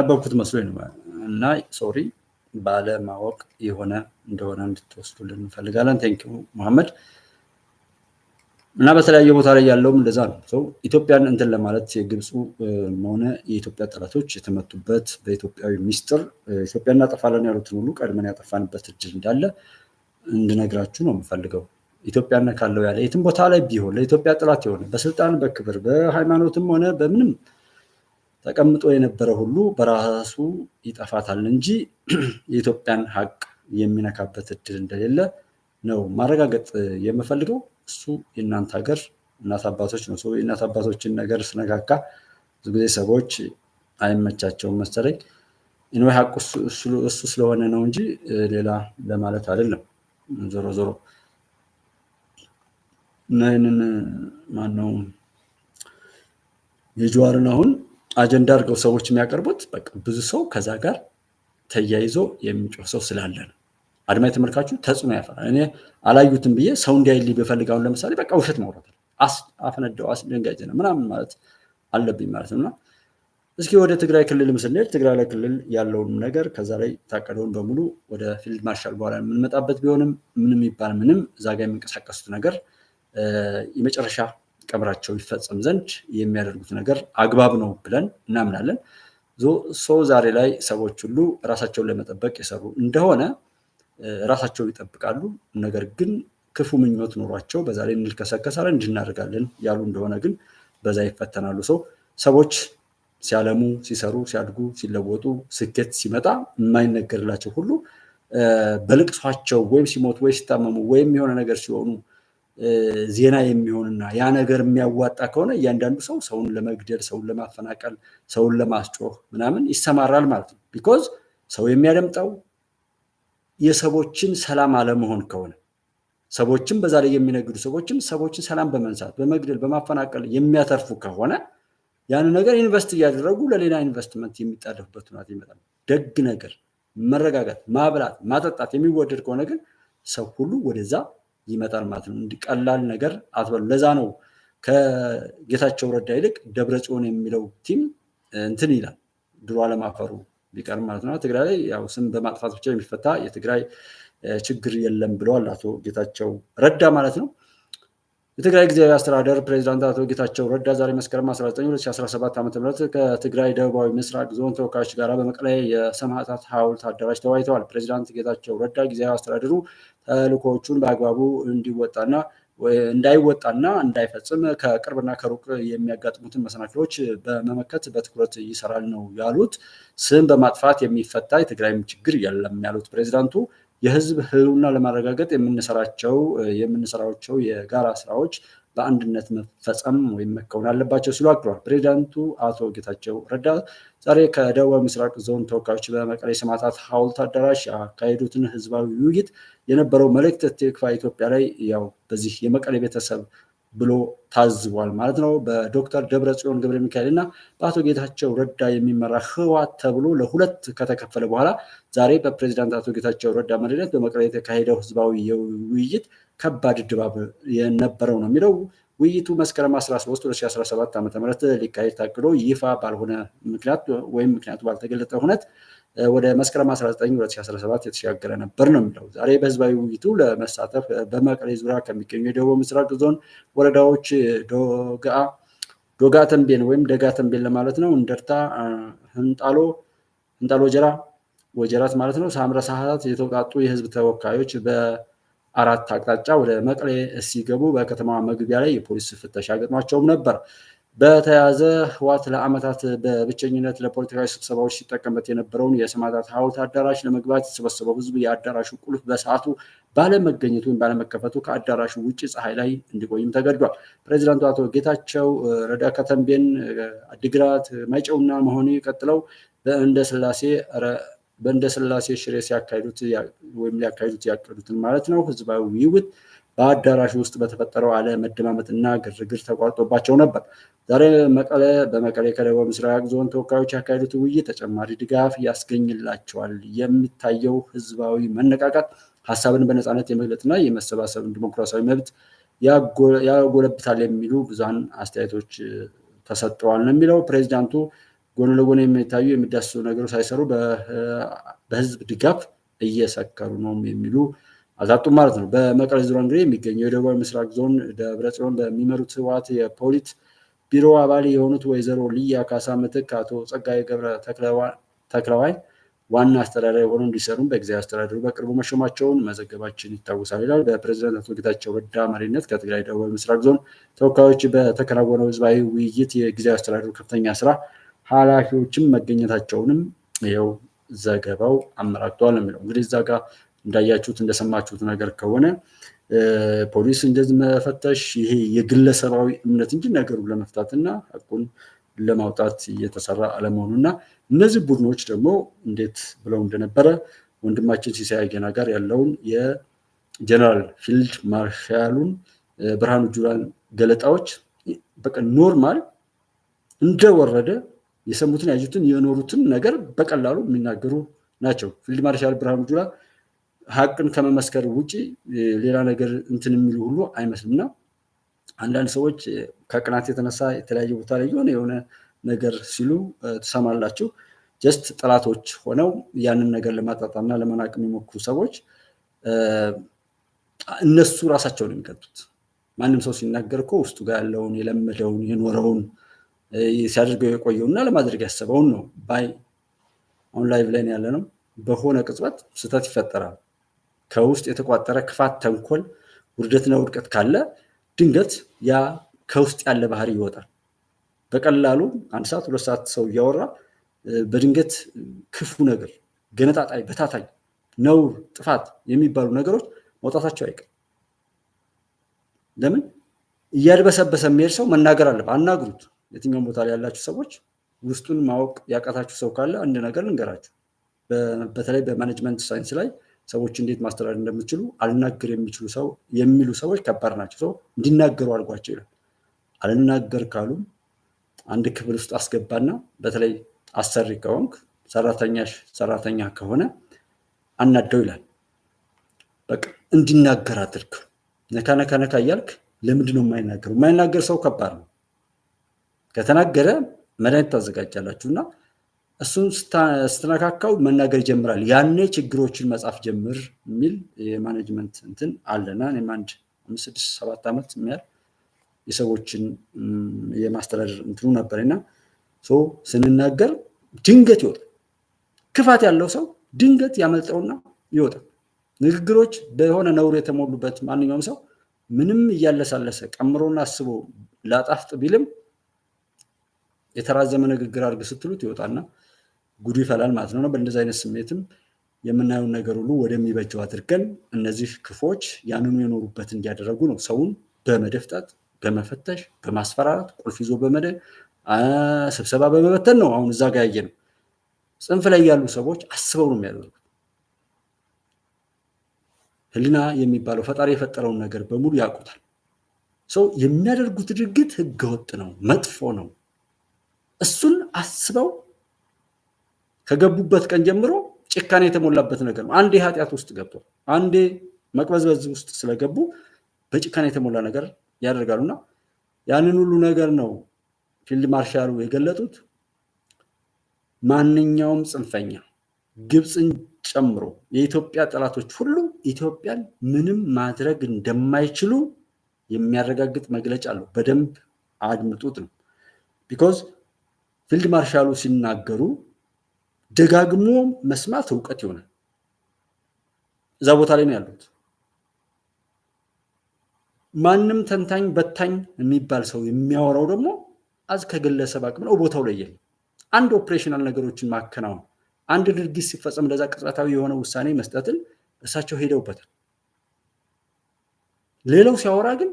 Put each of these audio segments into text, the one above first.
ያነበብኩት መስሎኝ ነው እና ሶሪ ባለማወቅ የሆነ እንደሆነ እንድትወስዱልን እንፈልጋለን። ቴንኪው መሐመድ። እና በተለያየ ቦታ ላይ ያለውም እንደዛ ነው። ሰው ኢትዮጵያን እንትን ለማለት የግብፁ ሆነ የኢትዮጵያ ጠላቶች የተመቱበት በኢትዮጵያዊ ሚስጥር ኢትዮጵያ እናጠፋለን ያሉትን ሁሉ ቀድመን ያጠፋንበት እድል እንዳለ እንድነግራችሁ ነው የምፈልገው። ኢትዮጵያን ካለው ያለ የትም ቦታ ላይ ቢሆን ለኢትዮጵያ ጠላት የሆነ በስልጣን በክብር በሃይማኖትም ሆነ በምንም ተቀምጦ የነበረ ሁሉ በራሱ ይጠፋታል እንጂ የኢትዮጵያን ሀቅ የሚነካበት እድል እንደሌለ ነው ማረጋገጥ የምፈልገው። እሱ የእናንተ ሀገር እናት አባቶች ነው። ሰው የእናት አባቶችን ነገር ስነካካ ብዙ ጊዜ ሰዎች አይመቻቸውም መሰለኝ። ኢንወይ ሀቅ እሱ ስለሆነ ነው እንጂ ሌላ ለማለት አይደለም። ዞሮ ዞሮ ይህንን ማነው የጀዋርን አሁን አጀንዳ አድርገው ሰዎች የሚያቀርቡት በቃ ብዙ ሰው ከዛ ጋር ተያይዞ የሚጮህ ሰው ስላለ ነው። አድማጭ ተመልካቹ ተጽዕኖ ያፈራል። እኔ አላዩትም ብዬ ሰው እንዲያይልኝ በፈልጋውን ለምሳሌ በቃ ውሸት ማውራት አፈነዳው አስደንጋጭ ነው ምናምን ማለት አለብኝ ማለት ነውና እስኪ ወደ ትግራይ ክልልም ስንሄድ ትግራይ ላይ ክልል ያለውን ነገር ከዛ ላይ ታቀደውን በሙሉ ወደ ፊልድ ማርሻል በኋላ የምንመጣበት ቢሆንም ምንም ይባል ምንም እዛ ጋር የሚንቀሳቀሱት ነገር የመጨረሻ ቀብራቸው ይፈጸም ዘንድ የሚያደርጉት ነገር አግባብ ነው ብለን እናምናለን። ሰው ዛሬ ላይ ሰዎች ሁሉ ራሳቸውን ለመጠበቅ የሰሩ እንደሆነ ራሳቸው ይጠብቃሉ። ነገር ግን ክፉ ምኞት ኖሯቸው በዛ ላይ እንልከሰከሳለን እንድናደርጋለን ያሉ እንደሆነ ግን በዛ ይፈተናሉ። ሰዎች ሲያለሙ ሲሰሩ ሲያድጉ ሲለወጡ ስኬት ሲመጣ የማይነገርላቸው ሁሉ በልቅሷቸው ወይም ሲሞቱ ወይ ሲታመሙ ወይም የሆነ ነገር ሲሆኑ ዜና የሚሆንና ያ ነገር የሚያዋጣ ከሆነ እያንዳንዱ ሰው ሰውን ለመግደል ሰውን ለማፈናቀል ሰውን ለማስጮህ ምናምን ይሰማራል ማለት ነው። ቢኮዝ ሰው የሚያደምጠው የሰዎችን ሰላም አለመሆን ከሆነ ሰዎችም በዛ ላይ የሚነግዱ ሰዎችን ሰላም በመንሳት በመግደል በማፈናቀል የሚያተርፉ ከሆነ ያን ነገር ኢንቨስት እያደረጉ ለሌላ ኢንቨስትመንት የሚጣደፉበት ሁኔታ ይመጣል። ደግ ነገር መረጋጋት ማብላት ማጠጣት የሚወደድ ከሆነ ግን ሰው ሁሉ ወደዛ ይመጣል ማለት ነው። እንዲቀላል ነገር አትበሉ። ለዛ ነው ከጌታቸው ረዳ ይልቅ ደብረጽዮን የሚለው ቲም እንትን ይላል ድሮ አለማፈሩ ቢቀርም ማለት ነው። ትግራይ ላይ ያው ስም በማጥፋት ብቻ የሚፈታ የትግራይ ችግር የለም ብለዋል አቶ ጌታቸው ረዳ ማለት ነው። የትግራይ ጊዜያዊ አስተዳደር ፕሬዝዳንት አቶ ጌታቸው ረዳ ዛሬ መስከረም 19 2017 ዓ.ም ከትግራይ ደቡባዊ ምስራቅ ዞን ተወካዮች ጋር በመቀሌ የሰማዕታት ሐውልት አዳራሽ ተወያይተዋል። ፕሬዝዳንት ጌታቸው ረዳ ጊዜያዊ አስተዳደሩ ተልዕኮቹን በአግባቡ እንዳይወጣና እንዳይፈጽም ከቅርብና ከሩቅ የሚያጋጥሙትን መሰናክሎች በመመከት በትኩረት ይሰራል ነው ያሉት። ስም በማጥፋት የሚፈታ የትግራይም ችግር የለም ያሉት ፕሬዝዳንቱ የህዝብ ህልውና ለማረጋገጥ የምንሰራቸው የጋራ ስራዎች በአንድነት መፈጸም ወይም መከወን አለባቸው ሲሉ አክለዋል። ፕሬዝዳንቱ አቶ ጌታቸው ረዳ ዛሬ ከደቡብ ምስራቅ ዞን ተወካዮች በመቀሌ ሰማዕታት ሐውልት አዳራሽ ያካሄዱትን ህዝባዊ ውይይት የነበረው መልእክት ቴክፋ ኢትዮጵያ ላይ ያው በዚህ የመቀሌ ቤተሰብ ብሎ ታዝቧል ማለት ነው። በዶክተር ደብረጽዮን ገብረ ሚካኤል እና በአቶ ጌታቸው ረዳ የሚመራ ህወሓት ተብሎ ለሁለት ከተከፈለ በኋላ ዛሬ በፕሬዝዳንት አቶ ጌታቸው ረዳ መሪነት በመቀሌ የተካሄደው ህዝባዊ ውይይት ከባድ ድባብ የነበረው ነው የሚለው። ውይይቱ መስከረም 13 2017 ዓ.ም ሊካሄድ ታቅዶ ይፋ ባልሆነ ምክንያት ወይም ምክንያቱ ባልተገለጠ ሁነት ወደ መስከረም 19 2017 የተሻገረ ነበር ነው የሚለው። ዛሬ በህዝባዊ ውይይቱ ለመሳተፍ በመቀሌ ዙሪያ ከሚገኙ የደቡብ ምስራቅ ዞን ወረዳዎች ዶጋ ተንቤን ወይም ደጋ ተንቤን ለማለት ነው፣ እንደርታ፣ ህንጣሎ ወጀራት ማለት ነው፣ ሳምረ ሳህታት የተውጣጡ የህዝብ ተወካዮች በአራት አቅጣጫ ወደ መቀሌ ሲገቡ በከተማዋ መግቢያ ላይ የፖሊስ ፍተሻ ገጥሟቸውም ነበር። በተያያዘ ህወሓት ለዓመታት በብቸኝነት ለፖለቲካዊ ስብሰባዎች ሲጠቀምበት የነበረውን የሰማዕታት ሐውልት አዳራሽ ለመግባት የተሰበሰበው ህዝብ የአዳራሹ ቁልፍ በሰዓቱ ባለመገኘቱ ወይም ባለመከፈቱ ከአዳራሹ ውጭ ፀሐይ ላይ እንዲቆይም ተገድዷል። ፕሬዚዳንቱ አቶ ጌታቸው ረዳ ከተንቤን፣ አዲግራት፣ ማይጨውና መሆኒ ቀጥለው በእንደ ስላሴ ሽሬ ሊያካሂዱት ያቀዱትን ማለት ነው ህዝባዊ ውይይት በአዳራሹ ውስጥ በተፈጠረው አለመደማመጥና ግርግር ተቋርጦባቸው ነበር። ዛሬ በመቀሌ ከደቡብ ምስራቅ ዞን ተወካዮች ያካሄዱት ውይይት ተጨማሪ ድጋፍ ያስገኝላቸዋል። የሚታየው ህዝባዊ መነቃቃት ሀሳብን በነፃነት የመግለጽና የመሰባሰብን ዲሞክራሲያዊ መብት ያጎለብታል የሚሉ ብዙሃን አስተያየቶች ተሰጥተዋል ነው የሚለው። ፕሬዚዳንቱ ጎን ለጎን የሚታዩ የሚዳስሱ ነገሮች ሳይሰሩ በህዝብ ድጋፍ እየሰከሩ ነው የሚሉ አልታጡም ማለት ነው። በመቀሌ ዙሪያ እንግዲህ የሚገኘው የደቡብ ምስራቅ ዞን ደብረጽዮን በሚመሩት ህወሓት የፖሊት ቢሮ አባል የሆኑት ወይዘሮ ልያ ካሳ ምትክ አቶ ጸጋዬ ገብረ ተክለዋይ ዋና አስተዳዳሪ ሆነው እንዲሰሩም በጊዜያዊ አስተዳደሩ በቅርቡ መሾማቸውን መዘገባችን ይታወሳል ይላል። በፕሬዝዳንት አቶ ጌታቸው ረዳ መሪነት ከትግራይ ደቡብ ምስራቅ ዞን ተወካዮች በተከናወነው ህዝባዊ ውይይት የጊዜያዊ አስተዳደሩ ከፍተኛ ስራ ኃላፊዎችም መገኘታቸውንም ይኸው ዘገባው አመላክቷል የሚለው እንግዲህ እዛ ጋር እንዳያችሁት እንደሰማችሁት ነገር ከሆነ ፖሊስ እንደዚህ መፈተሽ ይሄ የግለሰባዊ እምነት እንጂ ነገሩን ለመፍታትና ሐቁን ለማውጣት እየተሰራ አለመሆኑና እነዚህ ቡድኖች ደግሞ እንዴት ብለው እንደነበረ ወንድማችን ሲሳይ አገና ጋር ያለውን የጀነራል ፊልድ ማርሻሉን ብርሃኑ ጁላን ገለጣዎች በቃ ኖርማል እንደወረደ የሰሙትን ያዩትን የኖሩትን ነገር በቀላሉ የሚናገሩ ናቸው። ፊልድ ማርሻል ብርሃኑ ጁላ ሐቅን ከመመስከር ውጪ ሌላ ነገር እንትን የሚሉ ሁሉ አይመስልምና አንዳንድ ሰዎች ከቅናት የተነሳ የተለያየ ቦታ ላይ የሆነ ነገር ሲሉ ትሰማላችሁ። ጀስት ጠላቶች ሆነው ያንን ነገር ለማጣጣምና ለመናቅ የሚሞክሩ ሰዎች እነሱ ራሳቸውን የሚቀጡት። ማንም ሰው ሲናገር እኮ ውስጡ ጋር ያለውን የለመደውን የኖረውን ሲያደርገው የቆየውና ለማድረግ ያሰበውን ነው። አሁን ላይቭ ላይ ያለ ነው። በሆነ ቅጽበት ስህተት ይፈጠራል። ከውስጥ የተቋጠረ ክፋት፣ ተንኮል፣ ውርደትና ውድቀት ካለ ድንገት ያ ከውስጥ ያለ ባህሪ ይወጣል። በቀላሉ 1 ሰዓት 2 ሰዓት ሰው እያወራ በድንገት ክፉ ነገር፣ ገነጣጣይ፣ በታታኝ፣ ነውር፣ ጥፋት የሚባሉ ነገሮች መውጣታቸው አይቀርም። ለምን እያድበሰበሰ የሚሄድ ሰው መናገር አለበት። አናግሩት። የትኛውም ቦታ ላይ ያላችሁ ሰዎች ውስጡን ማወቅ ያቃታችሁ ሰው ካለ አንድ ነገር ልንገራችሁ። በተለይ በማኔጅመንት ሳይንስ ላይ ሰዎች እንዴት ማስተዳደር እንደምትችሉ አልናገር የሚሉ ሰዎች ከባድ ናቸው። ሰው እንዲናገሩ አድርጓቸው ይላል። አልናገር ካሉ አንድ ክፍል ውስጥ አስገባና በተለይ አሰሪ ከሆንክ ሰራተኛ ከሆነ አናደው ይላል። በቃ እንዲናገር አድርግ። ነካ እያልክ ለምንድን ነው የማይናገረው? የማይናገር ሰው ከባድ ነው። ከተናገረ መድኃኒት ታዘጋጃላችሁና እሱን ስትነካካው መናገር ይጀምራል። ያኔ ችግሮችን መጻፍ ጀምር የሚል የማኔጅመንት እንትን አለና እኔም 5-6-7 ዓመት የሚያል የሰዎችን የማስተዳደር እንትኑ ነበርና ስንናገር ድንገት ይወጣል። ክፋት ያለው ሰው ድንገት ያመልጠውና ይወጣል። ንግግሮች በሆነ ነውር የተሞሉበት ማንኛውም ሰው ምንም እያለሳለሰ ቀምሮና አስቦ ላጣፍጥ ቢልም የተራዘመ ንግግር አድርግ ስትሉት ይወጣና ጉዱ ይፈላል ማለት ነው። በእንደዚህ አይነት ስሜትም የምናየውን ነገር ሁሉ ወደሚበጀው አድርገን እነዚህ ክፎች ያንኑ የኖሩበት እንዲያደረጉ ነው። ሰውን በመደፍጠጥ በመፈተሽ በማስፈራራት ቁልፍ ይዞ በመደን ስብሰባ በመበተን ነው። አሁን እዛ ጋር ያየነው ጽንፍ ላይ ያሉ ሰዎች አስበው ነው የሚያደርጉት። ህሊና የሚባለው ፈጣሪ የፈጠረውን ነገር በሙሉ ያውቁታል። ሰው የሚያደርጉት ድርጊት ህገወጥ ነው፣ መጥፎ ነው። እሱን አስበው ከገቡበት ቀን ጀምሮ ጭካኔ የተሞላበት ነገር ነው። አንዴ ኃጢአት ውስጥ ገብተው አንዴ መቅበዝበዝ ውስጥ ስለገቡ በጭካኔ የተሞላ ነገር ያደርጋሉና ያንን ሁሉ ነገር ነው ፊልድ ማርሻሉ የገለጡት። ማንኛውም ጽንፈኛ ግብፅን ጨምሮ የኢትዮጵያ ጠላቶች ሁሉ ኢትዮጵያን ምንም ማድረግ እንደማይችሉ የሚያረጋግጥ መግለጫ አለው። በደንብ አድምጡት ነው። ቢኮዝ ፊልድ ማርሻሉ ሲናገሩ ደጋግሞ መስማት እውቀት ይሆናል። እዛ ቦታ ላይ ነው ያሉት። ማንም ተንታኝ በታኝ የሚባል ሰው የሚያወራው ደግሞ ከግለሰብ አቅም ነው። ቦታው ላይ የለም። አንድ ኦፕሬሽናል ነገሮችን ማከናወን፣ አንድ ድርጊት ሲፈጸም ለዛ ቅጽበታዊ የሆነ ውሳኔ መስጠትን እሳቸው ሄደውበታል። ሌላው ሲያወራ ግን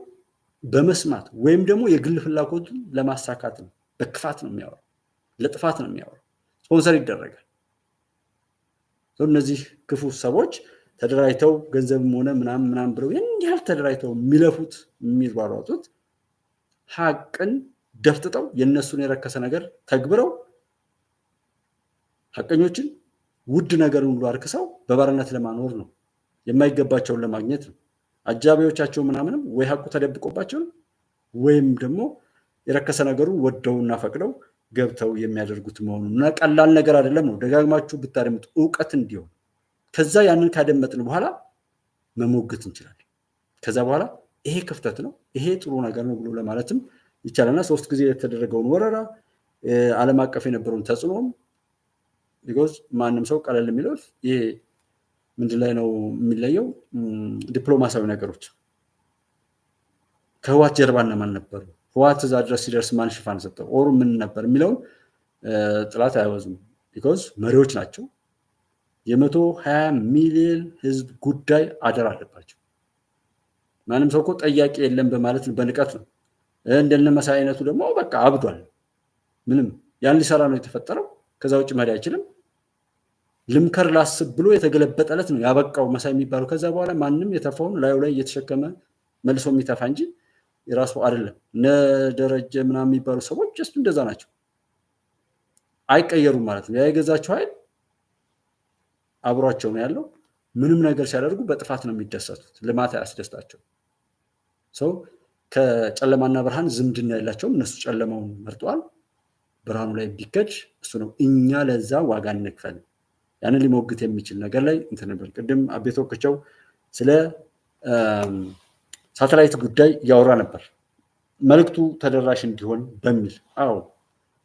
በመስማት ወይም ደግሞ የግል ፍላጎቱን ለማሳካት ነው። በክፋት ነው የሚያወራው፣ ለጥፋት ነው የሚያወራው። ስፖንሰር ይደረጋል። እነዚህ ክፉ ሰዎች ተደራጅተው ገንዘብም ሆነ ምናምን ብለው ያህል ተደራጅተው የሚለፉት የሚሯሯጡት ሐቅን ደፍጥጠው የነሱን የረከሰ ነገር ተግብረው ሐቀኞችን ውድ ነገርን ሁሉ አርክሰው በባርነት ለማኖር ነው፣ የማይገባቸውን ለማግኘት ነው። አጃቢዎቻቸው ምናምንም ወይ ሐቁ ተደብቆባቸው ነው ወይም ደግሞ የረከሰ ነገሩ ወደውና ፈቅደው ገብተው የሚያደርጉት መሆኑን እና ቀላል ነገር አይደለም ነው። ደጋግማችሁ ብታደምጡ ዕውቀት እንዲሆን ከዛ ያንን ካደመጥን በኋላ መሞገት እንችላለን። ከዛ በኋላ ይሄ ክፍተት ነው፣ ይሄ ጥሩ ነገር ነው ብሎ ለማለትም ይቻላልና 3 ጊዜ የተደረገውን ወረራ ዓለም አቀፍ የነበረውን ተጽዕኖም ቢኮዝ ማንም ሰው ቀለል የሚለው ይሄ ምንድን ላይ ነው የሚለየው? ዲፕሎማሲያዊ ነገሮች ከህወሓት ጀርባ እነማን ነበሩ፣ ህወሓት እዛ ድረስ ሲደርስ ማን ሽፋን ሰጠው፣ ኦሩ ምን ነበር የሚለውን ጥላት አያወዙም። ቢኮዝ መሪዎች ናቸው። የ120 ሚሊዮን ህዝብ ጉዳይ አደራ አለባቸው። ማንም ሰው እኮ ጠያቂ የለም በማለት በንቀት ነው። እንደነ መሳይ አይነቱ ደግሞ በቃ አብዷል። ምንም ያን ሊሰራ ነው የተፈጠረው። ከዛ ውጭ መሪ አይችልም። ልምከር ላስብ ብሎ የተገለበጠለት ነው ያበቃው መሳይ የሚባለው። ከዛ በኋላ ማንም የተፋውን ላዩ ላይ እየተሸከመ መልሶ የሚተፋ እንጂ የራሱ አይደለም። እነ ደረጀ ምናምን የሚባሉ ሰዎች ጀስት እንደዛ ናቸው፣ አይቀየሩም ማለት ነው። ያ የገዛቸው ኃይል አብሯቸው ነው ያለው። ምንም ነገር ሲያደርጉ በጥፋት ነው የሚደሰቱት። ልማት አያስደስታቸው። ሰው ከጨለማና ብርሃን ዝምድና ያላቸውም እነሱ ጨለማውን መርጠዋል። ብርሃኑ ላይ ቢከድ እሱ ነው። እኛ ለዛ ዋጋ እንክፈል። ያንን ሊሞግት የሚችል ነገር ላይ እንትን ነበር። ቅድም አቤቶ ከቸው ስለ ሳተላይት ጉዳይ እያወራ ነበር፣ መልእክቱ ተደራሽ እንዲሆን በሚል። አዎ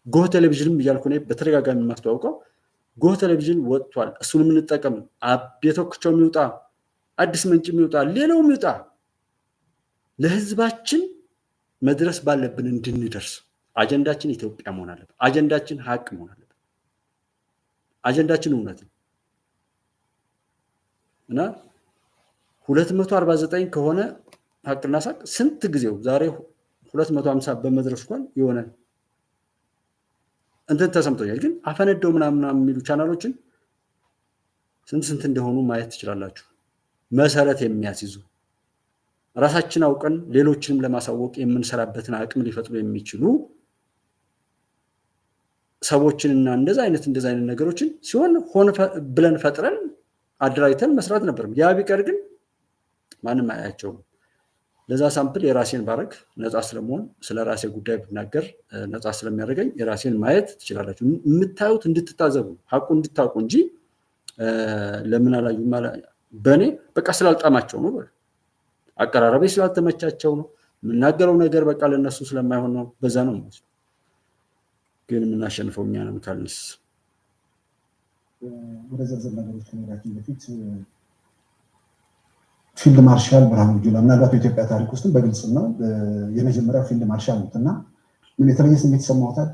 ጎህ ቴሌቪዥንም እያልኩ እኔ በተደጋጋሚ የማስተዋውቀው ጎህ ቴሌቪዥን ወጥቷል። እሱን የምንጠቀም አቤቶ ከቸው የሚውጣ አዲስ ምንጭ የሚውጣ ሌላው የሚውጣ ለህዝባችን መድረስ ባለብን እንድንደርስ አጀንዳችን ኢትዮጵያ መሆን አለበት። አጀንዳችን ሀቅ መሆን አለበት። አጀንዳችን እውነት ነው እና 249 ከሆነ ሀቅና ሳቅ ስንት ጊዜው ዛሬ 250 በመድረስ እንኳን የሆነ እንትን ተሰምቶኛል። ግን አፈነደው ምናምን የሚሉ ቻናሎችን ስንት እንደሆኑ ማየት ትችላላችሁ። መሰረት የሚያስይዙ ራሳችን አውቀን ሌሎችንም ለማሳወቅ የምንሰራበትን አቅም ሊፈጥሩ የሚችሉ ሰዎችንና እንደዛ አይነት ነገሮችን ሲሆን ሆነ ብለን ፈጥረን አደራጅተን መስራት ነበር። ያ ቢቀር ግን ማንም አያቸውም። ለዛ ሳምፕል የራሴን ባረግ ነፃ ስለመሆን ስለ ራሴ ጉዳይ ብናገር ነፃ ስለሚያደርገኝ የራሴን ማየት ትችላላችሁ። የምታዩት እንድትታዘቡ ሀቁ እንድታውቁ እንጂ ለምን አላዩም በእኔ በቃ ስላልጣማቸው ነው፣ አቀራረቤ ስላልተመቻቸው ነው፣ የምናገረው ነገር በቃ ለነሱ ስለማይሆን ነው። በዛ ነው ማለት ግን የምናሸንፈው እኛ ነን ካልንስ። ወደ ዝርዝር ነገሮች ከመሄዳችን በፊት ፊልድ ማርሻል ብርሃኑ ጁላ ምናልባት በኢትዮጵያ ታሪክ ውስጥ በግልጽ ነው የመጀመሪያው ፊልድ ማርሻል ነው እና ምን የተለየ ስሜት ይሰማዎታል?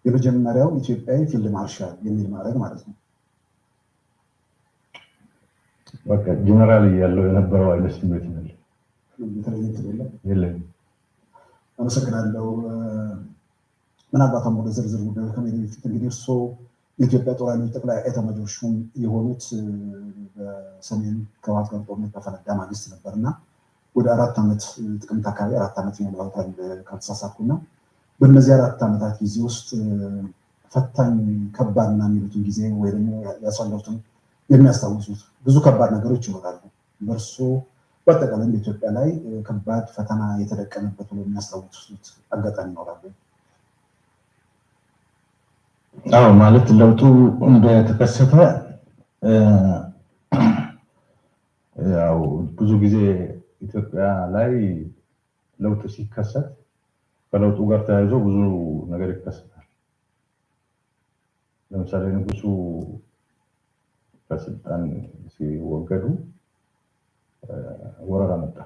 የመጀመሪያው ኢትዮጵያዊ ፊልድ ማርሻል የሚል ማድረግ ማለት ነው። በቃ ጀነራል ያለው የነበረው አይነት ስሜት ነው። የተለየ የለም። አመሰግናለሁ። ምናልባት ወደ ዝርዝር ጉዳዮች ከመሄድ በፊት እንግዲህ እርስዎ የኢትዮጵያ ጦር ኃይሎች ጠቅላይ ኤታማዦር ሹም የሆኑት በሰሜን ህወሓት ጋር ጦርነት በፈነዳ ማግስት ነበርና ወደ 4 ዓመት ጥቅምት አካባቢ 4 ዓመት ይሞላዋል ካልተሳሳትኩና በእነዚህ 4 ዓመታት ጊዜ ውስጥ ፈታኝ ከባድና የሚሉትን ጊዜ ወይ ደግሞ ያሳለፉትን የሚያስታውሱት ብዙ ከባድ ነገሮች ይኖራሉ። በእርስዎ በአጠቃላይ በኢትዮጵያ ላይ ከባድ ፈተና የተደቀነበት ብሎ የሚያስታውሱት አጋጣሚ ይኖራሉ? አዎ ማለት ለውጡ እንደተከሰተ ያው ብዙ ጊዜ ኢትዮጵያ ላይ ለውጥ ሲከሰት ከለውጡ ጋር ተያይዞ ብዙ ነገር ይከሰታል። ለምሳሌ ንጉሱ ከስልጣን ሲወገዱ ወረራ መጣ።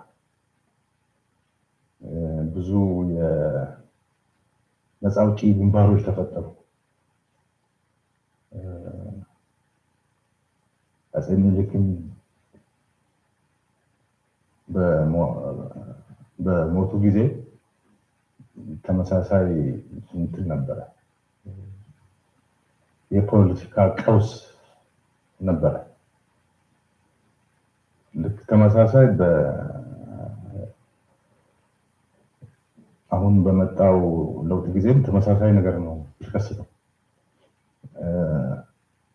ብዙ የነፃ አውጪ ግንባሮች ተፈጠሩ። አፄ ምኒልክም በሞቱ ጊዜ ተመሳሳይ እንትን ነበረ፣ የፖለቲካ ቀውስ ነበረ። ልክ ተመሳሳይ አሁን በመጣው ለውጥ ጊዜም ተመሳሳይ ነገር ነው የተከሰተው።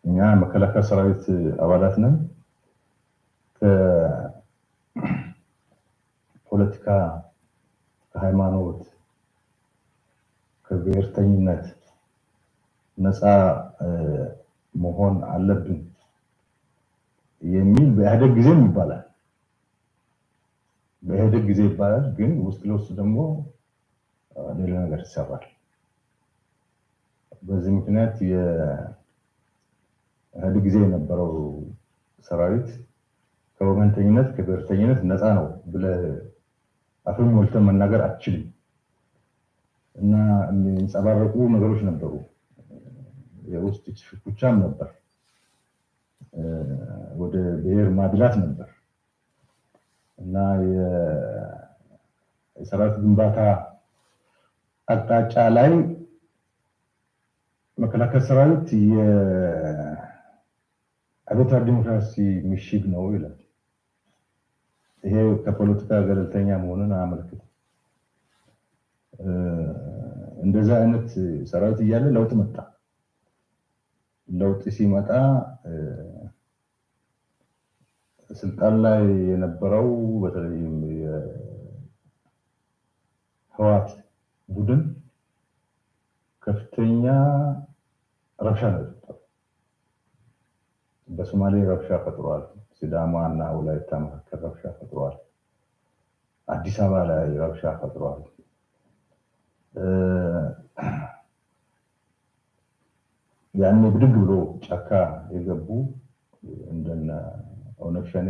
እኛ መከላከያ ሰራዊት አባላት ነን። ከፖለቲካ፣ ከሃይማኖት፣ ከብሔርተኝነት ነፃ መሆን አለብን የሚል በኢህአዴግ ጊዜም ይባላል። በኢህአዴግ ጊዜ ይባላል፣ ግን ውስጥ ለውስጥ ደግሞ ሌላ ነገር ይሰራል። በዚህ ምክንያት የኢህአዴግ ጊዜ የነበረው ሰራዊት ከወገንተኝነት ከብሔርተኝነት ነፃ ነው ብለህ አፍን ሞልተህ መናገር አትችልም። እና የሚንጸባረቁ ነገሮች ነበሩ። የውስጥ ሽኩቻም ነበር፣ ወደ ብሔር ማድላት ነበር እና የሰራዊት ግንባታ አቅጣጫ ላይ መከላከያ ሰራዊት የአብዮታዊ ዲሞክራሲ ምሽግ ነው ይላል። ይሄ ከፖለቲካ ገለልተኛ መሆኑን አያመለክትም። እንደዛ አይነት ሰራዊት እያለ ለውጥ መጣ። ለውጥ ሲመጣ ስልጣን ላይ የነበረው በተለይም የህወሓት ቡድን ከፍተኛ ረብሻ ነው የፈጠረው። በሶማሌ ረብሻ ፈጥሯል። ሲዳማ እና ወላይታ መካከል ረብሻ ፈጥሯል። አዲስ አበባ ላይ ረብሻ ፈጥሯል። ያኔ ብድግ ብሎ ጫካ የገቡ እንደነ ኦነግ ሸኔ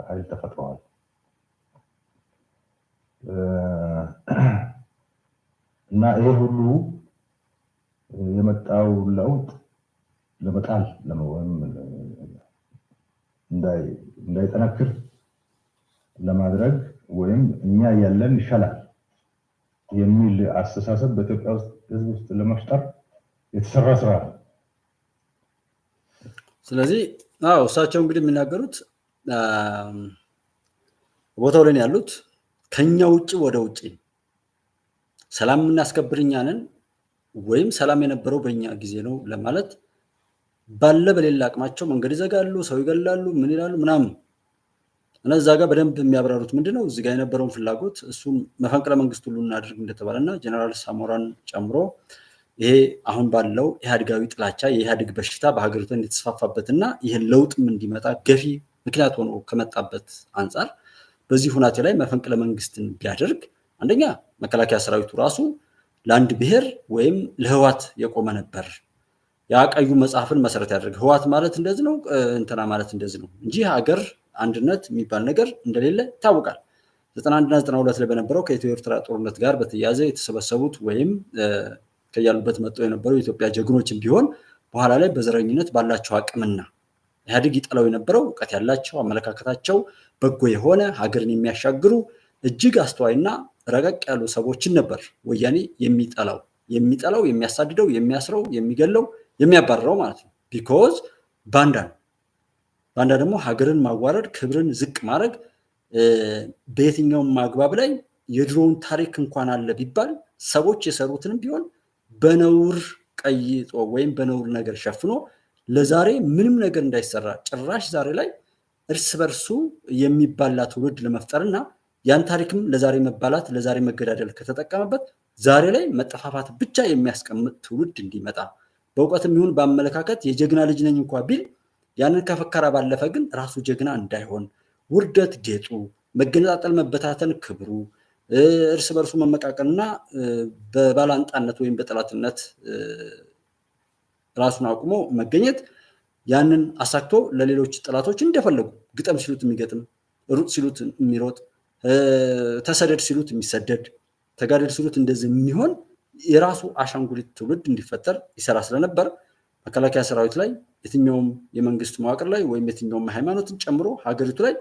ኃይል ተፈጥረዋል። እና ይሄ ሁሉ የመጣው ለውጥ ለመጣል ለመወም እንዳይጠነክር ለማድረግ ወይም እኛ ያለን ይሻላል የሚል አስተሳሰብ በኢትዮጵያ ውስጥ ህዝብ ውስጥ ለመፍጠር የተሰራ ስራ ነው። ስለዚህ እሳቸው እንግዲህ የሚናገሩት ቦታው ላይ ያሉት ከኛ ውጪ ወደ ውጪ ሰላም እናስከብር እኛ ነን ወይም ሰላም የነበረው በእኛ ጊዜ ነው ለማለት ባለ በሌላ አቅማቸው መንገድ ይዘጋሉ፣ ሰው ይገላሉ፣ ምን ይላሉ ምናምን። እና እዛ ጋር በደንብ የሚያብራሩት ምንድነው እዚህ ጋር የነበረውን ፍላጎት እሱን መፈንቅለ መንግስት ሁሉ እናድርግ እንደተባለና ጀነራል ሳሞራን ጨምሮ ይሄ አሁን ባለው ኢህአዴጋዊ ጥላቻ የኢህአዴግ በሽታ በሀገሪቱ እንዲተስፋፋበትና ይህን ለውጥም እንዲመጣ ገፊ ምክንያት ሆኖ ከመጣበት አንጻር በዚህ ሁናቴ ላይ መፈንቅለ መንግስትን ቢያደርግ አንደኛ መከላከያ ሰራዊቱ ራሱ ለአንድ ብሔር ወይም ለህዋት የቆመ ነበር። ያ ቀዩ መጽሐፍን መሰረት ያደርግ ህዋት ማለት እንደዚህ ነው እንትና ማለት እንደዚህ ነው እንጂ ሀገር አንድነት የሚባል ነገር እንደሌለ ይታወቃል። 91 እና 92 ላይ በነበረው ከኢትዮ ኤርትራ ጦርነት ጋር በተያያዘ የተሰበሰቡት ወይም ከያሉበት መጥተው የነበሩ የኢትዮጵያ ጀግኖችም ቢሆን በኋላ ላይ በዘረኝነት ባላቸው አቅምና ኢህአዴግ ይጠላው የነበረው እውቀት ያላቸው አመለካከታቸው በጎ የሆነ ሀገርን የሚያሻግሩ እጅግ አስተዋይና ረቀቅ ያሉ ሰዎችን ነበር ወያኔ የሚጠላው፣ የሚያሳድደው፣ የሚያስረው፣ የሚገለው፣ የሚያባረረው ማለት ነው። ቢኮዝ ባንዳ ደግሞ ሀገርን ማዋረድ፣ ክብርን ዝቅ ማድረግ በየትኛውም ማግባብ ላይ የድሮውን ታሪክ እንኳን አለ ቢባል ሰዎች የሰሩትንም ቢሆን በነውር ቀይጦ ወይም በነውር ነገር ሸፍኖ ለዛሬ ምንም ነገር እንዳይሰራ ጭራሽ ዛሬ ላይ እርስ በርሱ የሚባላ ትውልድ ለመፍጠርና ያን ታሪክም ለዛሬ መባላት ለዛሬ መገዳደል ከተጠቀመበት ዛሬ ላይ መጠፋፋት ብቻ የሚያስቀምጥ ትውልድ እንዲመጣ በእውቀትም ይሁን በአመለካከት የጀግና ልጅ ነኝ እንኳ ቢል ያንን ከፈከራ ባለፈ ግን ራሱ ጀግና እንዳይሆን ውርደት ጌጡ፣ መገነጣጠል መበታተን ክብሩ፣ እርስ በርሱ መመቃቀልና በባላንጣነት ወይም በጠላትነት ራሱን አቁሞ መገኘት ያንን አሳክቶ ለሌሎች ጠላቶች እንደፈለጉ ግጠም ሲሉት የሚገጥም፣ ሩጥ ሲሉት የሚሮጥ፣ ተሰደድ ሲሉት የሚሰደድ፣ ተጋደል ሲሉት እንደዚህ የሚሆን የራሱ አሻንጉሊት ትውልድ እንዲፈጠር ይሰራ ስለነበር መከላከያ ሰራዊት ላይ የትኛውም የመንግስት መዋቅር ላይ ወይም የትኛውም ሃይማኖትን ጨምሮ ሀገሪቱ ላይ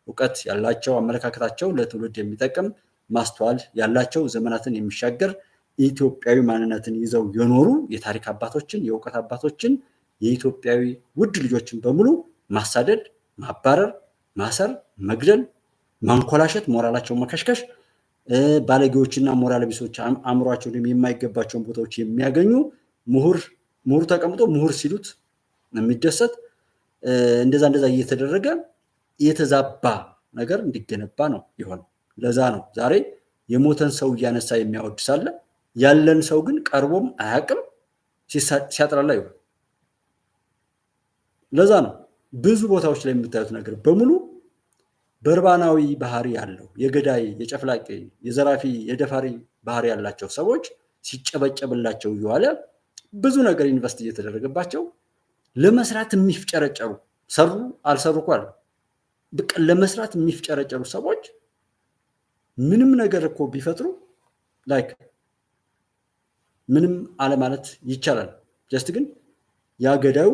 እውቀት ያላቸው አመለካከታቸው ለትውልድ የሚጠቅም ማስተዋል ያላቸው ዘመናትን የሚሻገር ኢትዮጵያዊ ማንነትን ይዘው የኖሩ የታሪክ አባቶችን የእውቀት አባቶችን የኢትዮጵያዊ ውድ ልጆችን በሙሉ ማሳደድ፣ ማባረር፣ ማሰር፣ መግደል፣ ማንኮላሸት፣ ሞራላቸው መከሽከሽ፣ ባለጌዎችና ሞራል ቢሶች አእምሯቸው የማይገባቸውን ቦታዎች የሚያገኙ ምሁር ተቀምጦ ምሁር ሲሉት የሚደሰት እንደዛ እየተደረገ የተዛባ ነገር እንዲገነባ ነው የሆነው። ለዛ ነው ዛሬ የሞተን ሰው እያነሳ የሚያወድሳለ፣ ያለን ሰው ግን ቀርቦም አያቅም ሲያጥላላ ይው ለዛ ነው ብዙ ቦታዎች ላይ የምታዩት ነገር በሙሉ በርባናዊ ባህሪ ያለው የገዳይ የጨፍላቂ የዘራፊ የደፋሪ ባህሪ ያላቸው ሰዎች ሲጨበጨብላቸው ይዋለ ብዙ ነገር ኢንቨስት እየተደረገባቸው ለመስራት የሚፍጨረጨሩ ሰሩ አልሰሩ እንኳን በቃ ለመስራት የሚፍጨረጨሩ ሰዎች ምንም ነገር እኮ ቢፈጥሩ ላይክ ምንም አለ ማለት ይቻላል ጀስት ግን ያ ገዳዩ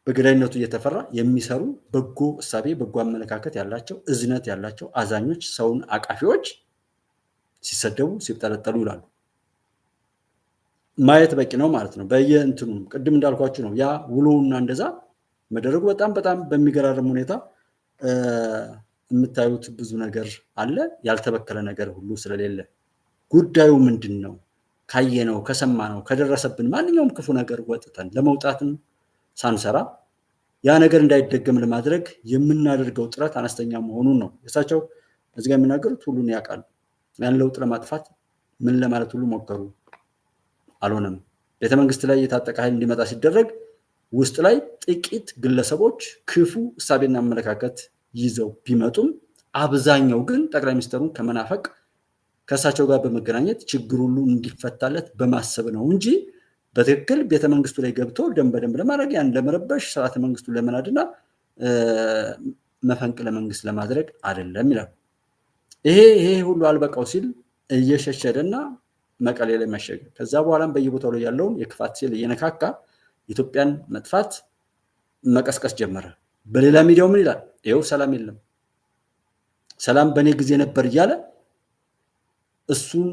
በገዳይነቱ እየተፈራ የሚሰሩ በጎ እሳቤ በጎ አመለካከት ያላቸው እዝነት ያላቸው አዛኞች ሰውን አቃፊዎች ሲሰደቡ ሲጠለጠሉ ይላሉ ማየት በቂ ነው ማለት ነው በየእንትኑ ቅድም እንዳልኳችሁ ነው ያ ውሎውና እንደዛ መደረጉ በጣም በሚገራርም ሁኔታ የምታዩት ብዙ ነገር አለ ያልተበከለ ነገር ሁሉ ስለሌለ ጉዳዩ ምንድነው ካየነው ከሰማነው ከደረሰብን ማንኛውም ክፉ ነገር ወጥተን ለመውጣትም ሳንሰራ ያ ነገር እንዳይደገም ለማድረግ የምናደርገው ጥረት አነስተኛ መሆኑን ነው እሳቸው እዚህ ጋር የሚናገሩት ሁሉን ያውቃሉ ያን ለውጥ ለማጥፋት ምን ለማለት ሁሉ ሞከሩ አልሆነም ቤተመንግስት ላይ የታጠቀ ኃይል እንዲመጣ ሲደረግ ውስጥ ላይ ጥቂት ግለሰቦች ክፉ እሳቤና አመለካከት ይዘው ቢመጡም አብዛኛው ግን ጠቅላይ ሚኒስትሩን ከመናፈቅ ከእሳቸው ጋር በመገናኘት ችግሩ ሁሉ እንዲፈታለት በማሰብ ነው እንጂ በትክክል ቤተመንግስቱ ላይ ገብቶ ደንበደንብ ለማድረግ ያን ለመረበሽ ስርዓተ መንግስቱን ለመናድና መፈንቅለ መንግስት ለማድረግ አይደለም ይላል ይሄ ሁሉ አልበቃው ሲል እየሸሸደና መቀሌ ላይ መሸገ ከዛ በኋላም በየቦታው ላይ ያለውን የክፋት ሲል እየነካካ ኢትዮጵያን መጥፋት መቀስቀስ ጀመረ በሌላ ሚዲያው ምን ይላል ይሄው ሰላም የለም ሰላም በኔ ጊዜ ነበር እያለ እሱን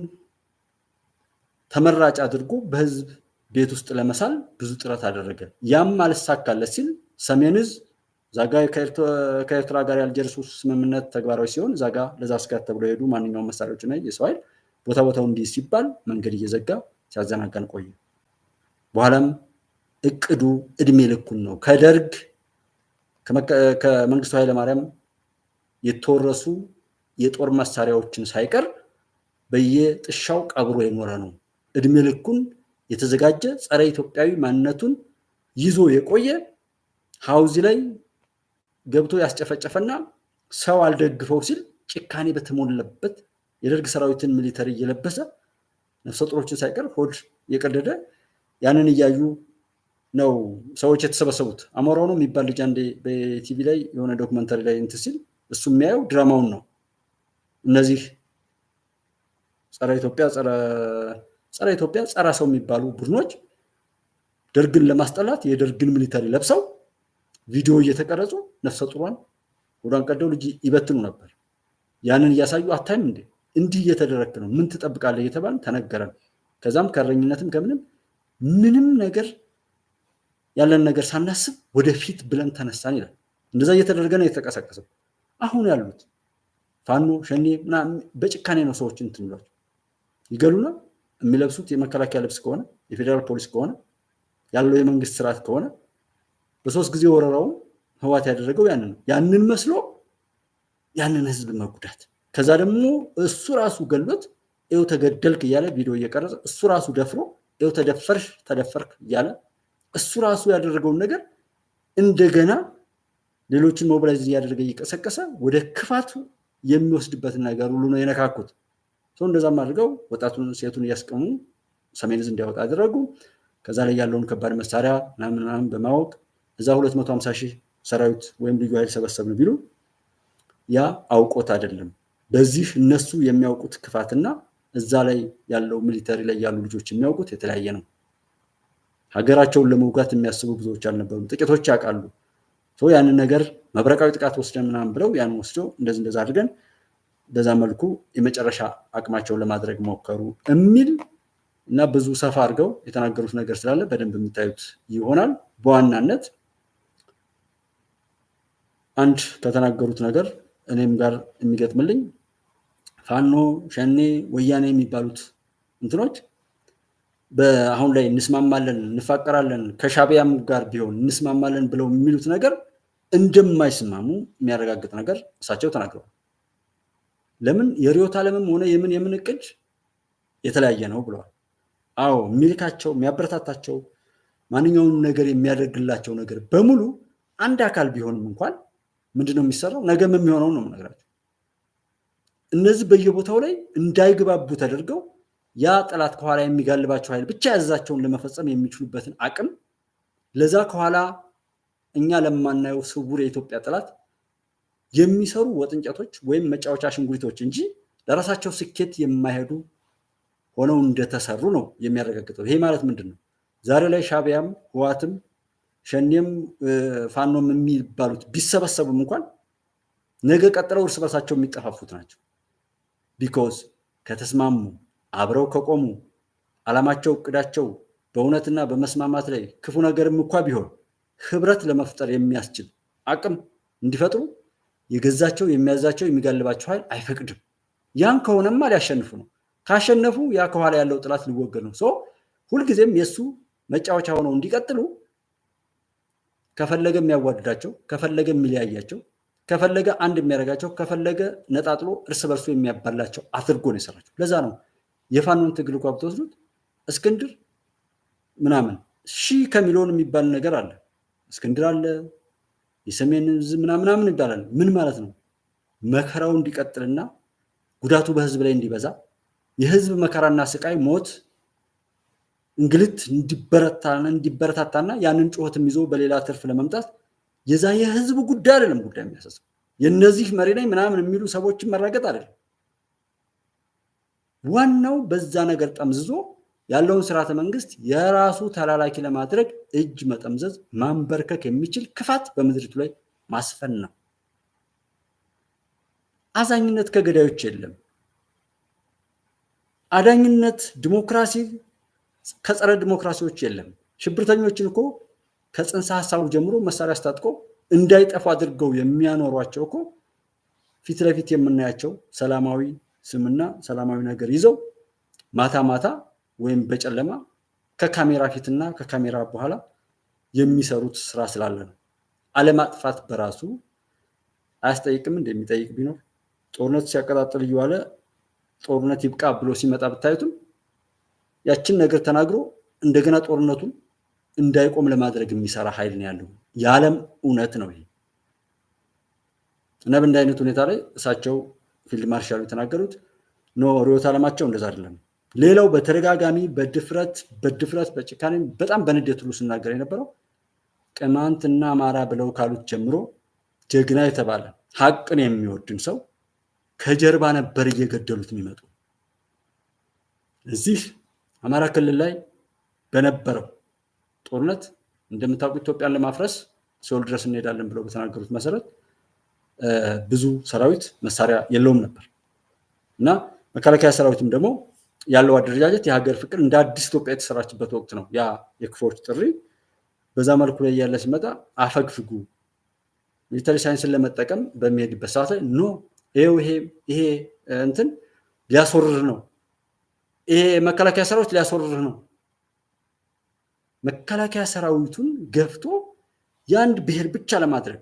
ተመራጭ አድርጎ በህዝብ ቤት ውስጥ ለመሳል ብዙ ጥረት አደረገ ያም አልሳካለት ሲል ሰሜን ዕዝ ዛጋ ከኤርትራ ጋር ያልጀርሱ ስምምነት ተግባራዊ ሲሆን ዛጋ ለዛ ስጋት ተብሎ ሄዱ ማንኛውም መሳሪያዎችና የሰው ኃይል ቦታው እንዲህ ሲባል መንገድ እየዘጋ ሲያዘናጋን ቆየ በኋላም እቅዱ እድሜ ልኩን ነው ከደርግ ከመንግስቱ ኃይለ ማርያም የተወረሱ የጦር መሳሪያዎችን ሳይቀር በየጥሻው ቀብሮ የኖረ ነው እድሜ ልኩን የተዘጋጀ ጸረ ኢትዮጵያዊ ማንነቱን ይዞ የቆየ ሀውዚ ላይ ገብቶ ያስጨፈጨፈና ሰው አልደግፈው ሲል ጭካኔ በተሞለበት የደርግ ሰራዊትን ሚሊተሪ እየለበሰ ነፍሰ ጡሮችን ሳይቀር ሆድ የቀደደ ያንን እያዩ ነው ሰዎች የተሰበሰቡት አሞራው ነው የሚባል ልጅ አንዴ በቲቪ ላይ የሆነ ዶክመንተሪ ላይ እንትን ሲል እሱ የሚያየው ድራማውን ነው እነዚህ ጸረ ኢትዮጵያ ጸረ ሰው የሚባሉ ቡድኖች ደርግን ለማስጠላት የደርግን ሚሊተሪ ለብሰው ቪዲዮ እየተቀረጹ ነፍሰ ጡሯን ወዳን ቀደው ልጅ ይበትኑ ነበር ያንን እያሳዩ አታይም እንዴ እንዲህ እየተደረገ ነው ምን ትጠብቃለህ እየተባለ ተነገረን ከዛም ከረኝነትም ምንም ነገር ያለን ነገር ሳናስብ ወደፊት ብለን ተነሳን ይላል እንደዛ እየተደረገ ነው የተቀሰቀሰው አሁን ያሉት ፋኖ ሸኔ በጭካኔ ነው ሰዎች እንትን ብለው ይገሉና የሚለብሱት የመከላከያ ልብስ ከሆነ የፌደራል ፖሊስ ከሆነ ያለው የመንግስት ስርዓት ከሆነ በሶስት ጊዜ ወረራው ህዋት ያደረገው ያንን መስሎ ያንን ህዝብ መጉዳት ከዛ ደግሞ እሱ ራሱ ገሎት እው ተገደልክ እያለ ቪዲዮ እየቀረጸ እሱ ራሱ ደፍሮ እው ተደፈርክ እያለ እሱ ራሱ ያደረገው ነገር እንደገና ሌሎችን ሞቢላይዝ ያደረገ እየቀሰቀሰ ወደ ክፋቱ የሚወስድበት ነገር ሁሉ ነው የነካኩት ሰው እንደዛም አድርገው ወጣቱን ሴቱን ያስቀሙ ሰሜን ዕዝ እንዲያወጣ አደረጉ ከዛ ላይ ያለውን ከባድ መሳሪያ ምናምን በማወቅ እዛ 250,000 ሰራዊት ወይም ልዩ ኃይል ሰበሰብን ቢሉ ያ አውቆት አይደለም በዚህ እነሱ የሚያውቁት ክፋትና እዛ ላይ ያለው ሚሊተሪ ላይ ያሉ ልጆች የሚያውቁት የተለያየ ነው ሀገራቸውን ለመውጋት የሚያስቡ ብዙዎች አልነበሩም ጥቂቶች ያውቃሉ ሰው ያንን ነገር መብረቃዊ ጥቃት ወስደን ምናምን ብለው ያን ወስደው እንደዛ አድርገን በዛ መልኩ የመጨረሻ አቅማቸውን ለማድረግ ሞከሩ የሚል እና ብዙ ሰፋ አድርገው የተናገሩት ነገር ስላለ በደንብ የምታዩት ይሆናል በዋናነት አንድ ከተናገሩት ነገር እኔም ጋር የሚገጥምልኝ ፋኖ ሸኔ ወያኔ የሚባሉት እንትኖች በአሁን ላይ እንስማማለን እንፋቀራለን ከሻቢያም ጋር ቢሆን እንስማማለን ብለው የሚሉት ነገር እንደማይስማሙ የሚያረጋግጥ ነገር እሳቸው ተናግረዋል ለምን የሪዮት ዓለምም ሆነ የምን እቅድ የተለያየ ነው ብለዋል። አዎ የሚልካቸው የሚያበረታታቸው ማንኛውንም ነገር የሚያደርግላቸው ነገር በሙሉ አንድ አካል ቢሆንም እንኳን ምንድነው የሚሰራው ነገም የሚሆነው ነው የምነግራቸው። እነዚህ በየቦታው ላይ እንዳይግባቡ ተደርገው ያ ጠላት ከኋላ የሚጋልባቸው ኃይል ብቻ ያዛቸውን ለመፈጸም የሚችሉበትን አቅም ለዛ ከኋላ እኛ ለማናየው ስውር የኢትዮጵያ ጠላት የሚሰሩ ወጥንጨቶች ወይም መጫወቻ አሽንጉሊቶች እንጂ ለራሳቸው ስኬት የማይሄዱ ሆነው እንደተሰሩ ነው የሚያረጋግጠው። ይሄ ማለት ምንድን ነው? ዛሬ ላይ ሻዕቢያም ህወሓትም ሸኔም ፋኖም የሚባሉት ቢሰበሰቡም እንኳን ነገ ቀጥለው እርስ በርሳቸው የሚጠፋፉት ናቸው። ቢኮዝ ከተስማሙ አብረው ከቆሙ ዓላማቸው እቅዳቸው በእውነትና በመስማማት ላይ ክፉ ነገርም እንኳ ቢሆን ህብረት ለመፍጠር የሚያስችል አቅም እንዲፈጥሩ የገዛቸው የሚያዛቸው የሚጋልባቸው ኃይል አይፈቅድም። ያን ከሆነማ ሊያሸንፉ ነው። ካሸነፉ ያ ከኋላ ያለው ጥላት ሊወገድ ነው። ሁልጊዜም የእሱ መጫወቻ ሆነው እንዲቀጥሉ ከፈለገ የሚያዋድዳቸው፣ ከፈለገ የሚለያያቸው፣ ከፈለገ አንድ የሚያደርጋቸው፣ ከፈለገ ነጣጥሎ እርስ በርሱ የሚያባላቸው አድርጎ ነው የሰራቸው። ለዛ ነው የፋኖን ትግል እንኳ ብትወስዱት እስክንድር ምናምን ሺህ ከሚሊዮን የሚባል ነገር አለ። እስክንድር አለ፣ የሰሜን ዕዝ ምናምን ይባላል። ምን ማለት ነው? መከራው እንዲቀጥልና ጉዳቱ በህዝብ ላይ እንዲበዛ የህዝብ መከራና ስቃይ፣ ሞት፣ እንግልት እንዲበረታታና ያንን ጩኸትም ይዞ በሌላ ትርፍ ለመምጣት የዛ የህዝብ ጉዳይ አይደለም። ጉዳይ የሚያሳስበው የነዚህ መሪ ነኝ ምናምን የሚሉ ሰዎችን መራገጥ አይደለም። ዋናው በዛ ነገር ጠምዝዞ ያለውን ስርዓተ መንግስት የራሱ ተላላኪ ለማድረግ እጅ መጠምዘዝ፣ ማንበርከክ የሚችል ክፋት በምድሪቱ ላይ ማስፈን ነው። አዛኝነት ከገዳዮች የለም። አዳኝነት፣ ዲሞክራሲ ከጸረ ዲሞክራሲዎች የለም። ሽብርተኞችን እኮ ከጽንሰ ሐሳቡ ጀምሮ መሳሪያ አስታጥቆ እንዳይጠፉ አድርገው የሚያኖሯቸው እኮ ፊት ለፊት የምናያቸው ሰላማዊ ስምና ሰላማዊ ነገር ይዘው ማታ ማታ ወይም በጨለማ ከካሜራ ፊትና ከካሜራ በኋላ የሚሰሩት ስራ ስላለ ነው። አለማጥፋት በራሱ አያስጠይቅም? እንደሚጠይቅ ቢኖር ጦርነት ሲያቀጣጥል እየዋለ ጦርነት ይብቃ ብሎ ሲመጣ ብታዩትም ያችን ነገር ተናግሮ እንደገና ጦርነቱን እንዳይቆም ለማድረግ የሚሰራ ኃይል ነው ያለው። የዓለም እውነት ነው ይሄ። እና በእንዲህ አይነት ሁኔታ ላይ እሳቸው ፊልድ ማርሻሉ የተናገሩት ርዕዮተ ዓለማቸው እንደዛ አይደለም። ሌላው በተደጋጋሚ በድፍረት በጭካኔ በጣም በንዴት ሁሉ ሲናገር የነበረው ቅማንትና አማራ ብለው ካሉት ጀምሮ ጀግና የተባለ ሀቅን የሚወድን ሰው ከጀርባ ነበር እየገደሉት የሚመጡ። እዚህ አማራ ክልል ላይ በነበረው ጦርነት እንደምታውቁት ኢትዮጵያን ለማፍረስ ሲኦል ድረስ እንሄዳለን ብለው በተናገሩት መሰረት ብዙ ሰራዊት መሳሪያ የለውም ነበር እና መከላከያ ሰራዊትም ደግሞ ያለው አደረጃጀት የሀገር ፍቅር እንደ አዲስ ኢትዮጵያ የተሰራችበት ወቅት ነው። ያ የክፎች ጥሪ በዛ መልኩ ላይ ያለ ሲመጣ አፈግፍጉ ሚሊተሪ ሳይንስን ለመጠቀም በሚሄድበት ሰዓት ላይ ይሄ እንትን ሊያስወርር ነው፣ ይሄ መከላከያ ሰራዊት ሊያስወርር ነው። መከላከያ ሰራዊቱን ገፍቶ የአንድ ብሔር ብቻ ለማድረግ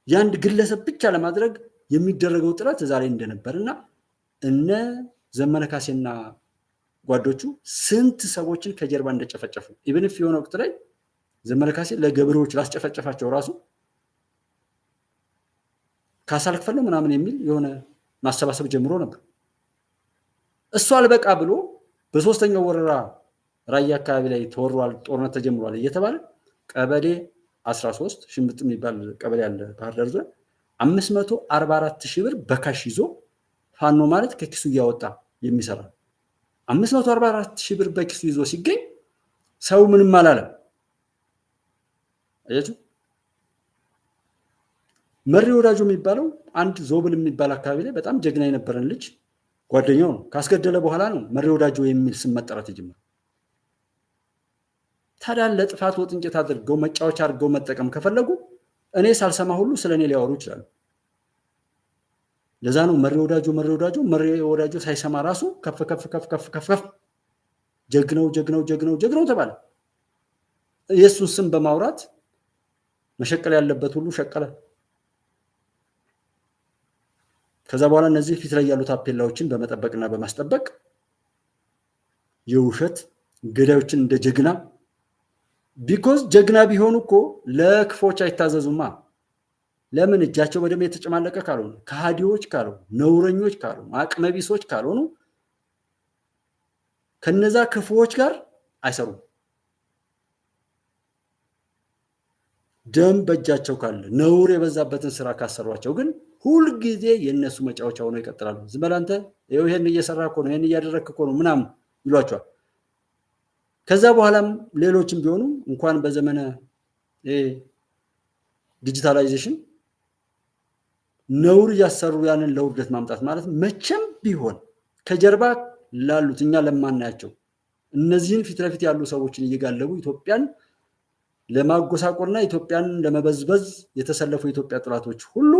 የአንድ ግለሰብ ብቻ ለማድረግ የሚደረገው ጥረት ዛሬ እንደነበርና እነ ዘመነ ካሴና ጓዶቹ ስንት ሰዎችን ከጀርባ እንደጨፈጨፉ ኢቭንፍ የሆነ ወቅት ላይ ዘመነ ካሴ ለገበሬዎች ላስጨፈጨፋቸው ራሱ ካሳ ልክፈል ነው ምናምን የሚል የሆነ ማሰባሰብ ጀምሮ ነበር። እሱ አልበቃ ብሎ በሶስተኛው ወረራ ራያ አካባቢ ላይ ተወሯል፣ ጦርነት ተጀምሯል እየተባለ ቀበሌ 13 ሽምጥ የሚባል ቀበሌ ያለ ባህር ዳር ዞን 544,000 ብር በካሽ ይዞ ፋኖ ማለት ከኪሱ እያወጣ የሚሰራ 544,000 ብር በኪሱ ይዞ ሲገኝ ሰው ምንም አላለም። አያችሁ፣ መሪ ወዳጁ የሚባለው አንድ ዞብል የሚባል አካባቢ ላይ በጣም ጀግና የነበረን ልጅ ጓደኛው ነው ካስገደለ በኋላ ነው መሪ ወዳጁ የሚል ስም መጠራት የጀመረው። ታዲያ ለጥፋት ወጥንጨት አድርገው መጫወቻ አድርገው መጠቀም ከፈለጉ እኔ ሳልሰማ ሁሉ ስለኔ ሊያወሩ ይችላሉ። ለዛ ነው መሪ ወዳጁ ሳይሰማ ራሱ ከፍ ጀግናው ተባለ። የሱን ስም በማውራት መሸቀል ያለበት ሁሉ ሸቀለ። ከዛ በኋላ እነዚህ ፊት ላይ ያሉት አፔላዎችን በመጠበቅና በማስጠበቅ የውሸት ገዳዮችን እንደ ጀግና ቢኮዝ ጀግና ቢሆኑ እኮ ለክፎች አይታዘዙማ። ለምን? እጃቸው በደም የተጨማለቀ ካልሆኑ፣ ከሃዲዎች ካልሆኑ፣ ነውረኞች ካልሆኑ፣ አቅመቢሶች ካልሆኑ ከነዛ ክፉዎች ጋር አይሰሩም። ደም በእጃቸው ካለ ነውር የበዛበትን ስራ ካሰሯቸው ግን ሁል ጊዜ የነሱ መጫወቻ ሆነው ይቀጥላሉ። ዝም በል አንተ ይሄን እየሰራ እኮ ነው፣ ይሄን እያደረግክ እኮ ነው ምናምን ይሏቸዋል። ከዛ በኋላም ሌሎችም ቢሆኑ እንኳን በዘመነ ዲጂታላይዜሽን ነውር እያሰሩ ያንን ለውርደት ማምጣት ማለት መቼም ቢሆን ከጀርባ ላሉት እኛ ለማናያቸው እነዚህን ፊት ለፊት ያሉ ሰዎችን እየጋለቡ ኢትዮጵያን ለማጎሳቆልና ኢትዮጵያን ለመበዝበዝ የተሰለፉ የኢትዮጵያ ጥላቶች ሁሉ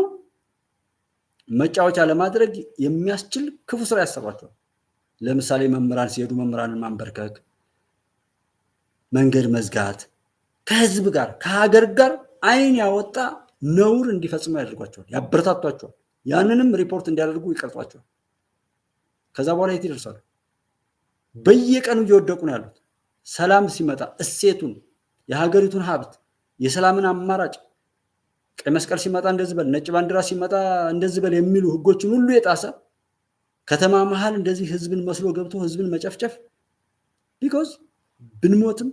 መጫወቻ ለማድረግ የሚያስችል ክፉ ስራ ያሰሯቸዋል። ለምሳሌ መምህራን ሲሄዱ መምህራንን ማንበርከክ፣ መንገድ መዝጋት፣ ከህዝብ ጋር ከሀገር ጋር አይን ያወጣ ነውር እንዲፈጽሙ ያደርጓቸዋል፣ ያበረታቷቸዋል። ያንንም ሪፖርት እንዲያደርጉ ይቀርጿቸዋል። ከዛ በኋላ የት ይደርሳሉ? በየቀኑ እየወደቁ ነው ያሉት። ሰላም ሲመጣ እሴቱን፣ የሀገሪቱን ሀብት፣ የሰላምን አማራጭ፣ ቀይ መስቀል ሲመጣ እንደዚህ በል፣ ነጭ ባንዲራ ሲመጣ እንደዚህ በል የሚሉ ህጎችን ሁሉ የጣሰ ከተማ መሃል እንደዚህ ህዝብን መስሎ ገብቶ ህዝብን መጨፍጨፍ ቢኮዝ ብንሞትም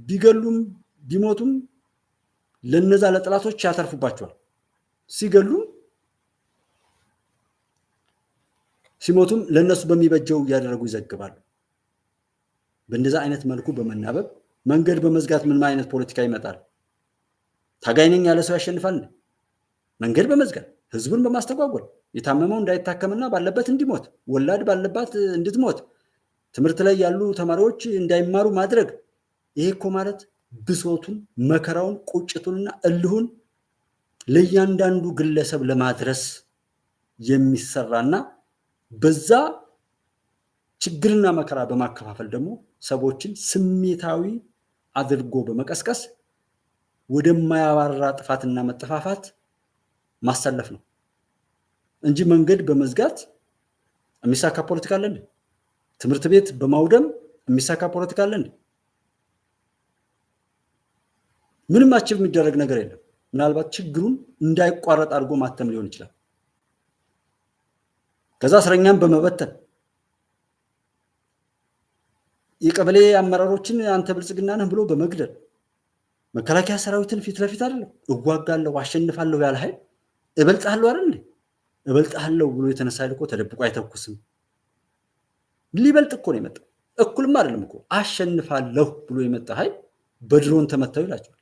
ቢገሉም ቢሞቱም ለነዛ ለጥላቶች ያተርፉባቸዋል። ሲገሉም ሲሞቱም ለነሱ በሚበጀው እያደረጉ ይዘግባሉ። በእንደዛ አይነት መልኩ በመናበብ መንገድ በመዝጋት ምን አይነት ፖለቲካ ይመጣል? ታጋይ ነኝ ያለ ሰው ያሸንፋል? መንገድ በመዝጋት ህዝቡን በማስተጓጎል የታመመው እንዳይታከምና ባለበት እንዲሞት፣ ወላድ ባለባት እንድትሞት፣ ትምህርት ላይ ያሉ ተማሪዎች እንዳይማሩ ማድረግ። ይሄ እኮ ማለት ብሶቱን፣ መከራውን፣ ቁጭቱንና እልሁን ለእያንዳንዱ ግለሰብ ለማድረስ የሚሰራና በዛ ችግርና መከራ በማከፋፈል ደግሞ ሰዎችን ስሜታዊ አድርጎ በመቀስቀስ ወደማያባራ ጥፋትና መጠፋፋት ማሰለፍ ነው እንጂ መንገድ በመዝጋት የሚሳካ ፖለቲካ አለ እንዴ? ትምህርት ቤት በማውደም የሚሳካ ፖለቲካ አለ እንዴ? ምንም አችብ የሚደረግ ነገር የለም። ምናልባት ችግሩን እንዳይቋረጥ አድርጎ ማተም ሊሆን ይችላል። ከዛ እስረኛን በመበተን የቀበሌ አመራሮችን አንተ ብልጽግና ነህ ብሎ በመግደል መከላከያ ሰራዊትን ፊት ለፊት አይደለም እዋጋለሁ አሸንፋለሁ ያለ ኃይል እበልጣለሁ አይደል እንዴ? እበልጣለሁ ብሎ የተነሳ ኃይል እኮ ተደብቆ አይተኩስም። ሊበልጥ እኮ ነው የመጣው። እኩልም አይደለም እኮ አሸንፋለሁ ብሎ የመጣ ኃይል በድሮን ተመታው ይላቸዋል።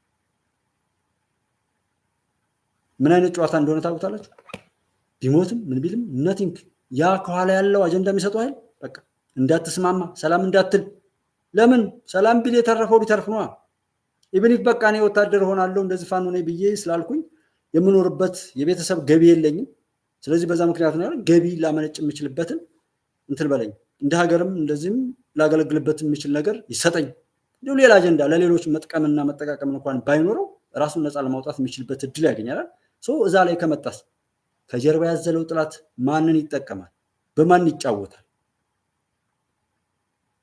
ምን አይነት ጨዋታ እንደሆነ ታውቁታላችሁ? ቢሞትም ምን ቢልም ነቲንግ። ያ ከኋላ ያለው አጀንዳ የሚሰጠው ኃይል በቃ እንዳትስማማ፣ ሰላም እንዳትል። ለምን ሰላም ቢል የተረፈው ሊተርፍ ነዋ። ኢብኒክ በቃ እኔ ወታደር ሆናለሁ እንደዚህ ፋኖ ነኝ ብዬ ስላልኩኝ የምኖርበት የቤተሰብ ገቢ የለኝም። ስለዚህ በዛ ምክንያት ነው ገቢ ላመነጭ የምችልበትን እንትን በለኝ፣ እንደ ሀገርም እንደዚህም ላገለግልበት የሚችል ነገር ይሰጠኝ። እንዲሁ ሌላ አጀንዳ ለሌሎች መጥቀምና መጠቃቀም እንኳን ባይኖረው ራሱን ነፃ ለማውጣት የሚችልበት እድል ያገኛል። እዛ ላይ ከመጣስ ከጀርባ ያዘለው ጥላት ማንን ይጠቀማል? በማን ይጫወታል?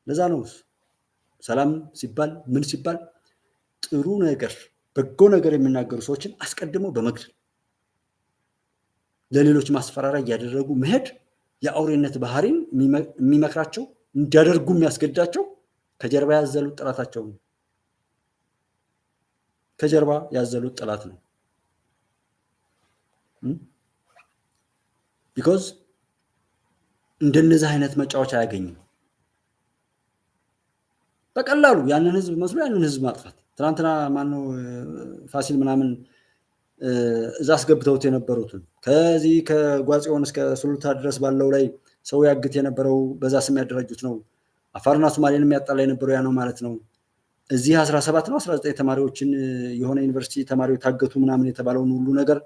ለዛ ነው ሰላም ሲባል ምን ሲባል ጥሩ ነገር በጎ ነገር የሚናገሩ ሰዎችን አስቀድሞ በመግደል ለሌሎች ማስፈራሪያ እያደረጉ መሄድ የአውሬነት ባህሪን የሚመክራቸው እንዲያደርጉ የሚያስገድዳቸው ከጀርባ ያዘሉት ጥላታቸው ነው። ከጀርባ ያዘሉት ጥላት ነው። ቢኮዝ እንደነዚህ አይነት መጫወቻ አያገኝም። በቀላሉ ያንን ህዝብ መስሎ ያንን ህዝብ ማጥፋት። ትናንትና ማነው ፋሲል ምናምን እዛ አስገብተውት የነበሩትን ከዚህ ከጓጽዮን እስከ ሱሉልታ ድረስ ባለው ላይ ሰው ያግት የነበረው በዛ ስም ያደራጁት ነው። አፋርና ሶማሌን የሚያጣላ የነበረው ያ ነው ማለት ነው። እዚህ 17 ነው 19 ተማሪዎችን የሆነ ዩኒቨርሲቲ ተማሪዎች ታገቱ ምናምን የተባለውን ሁሉ ነገር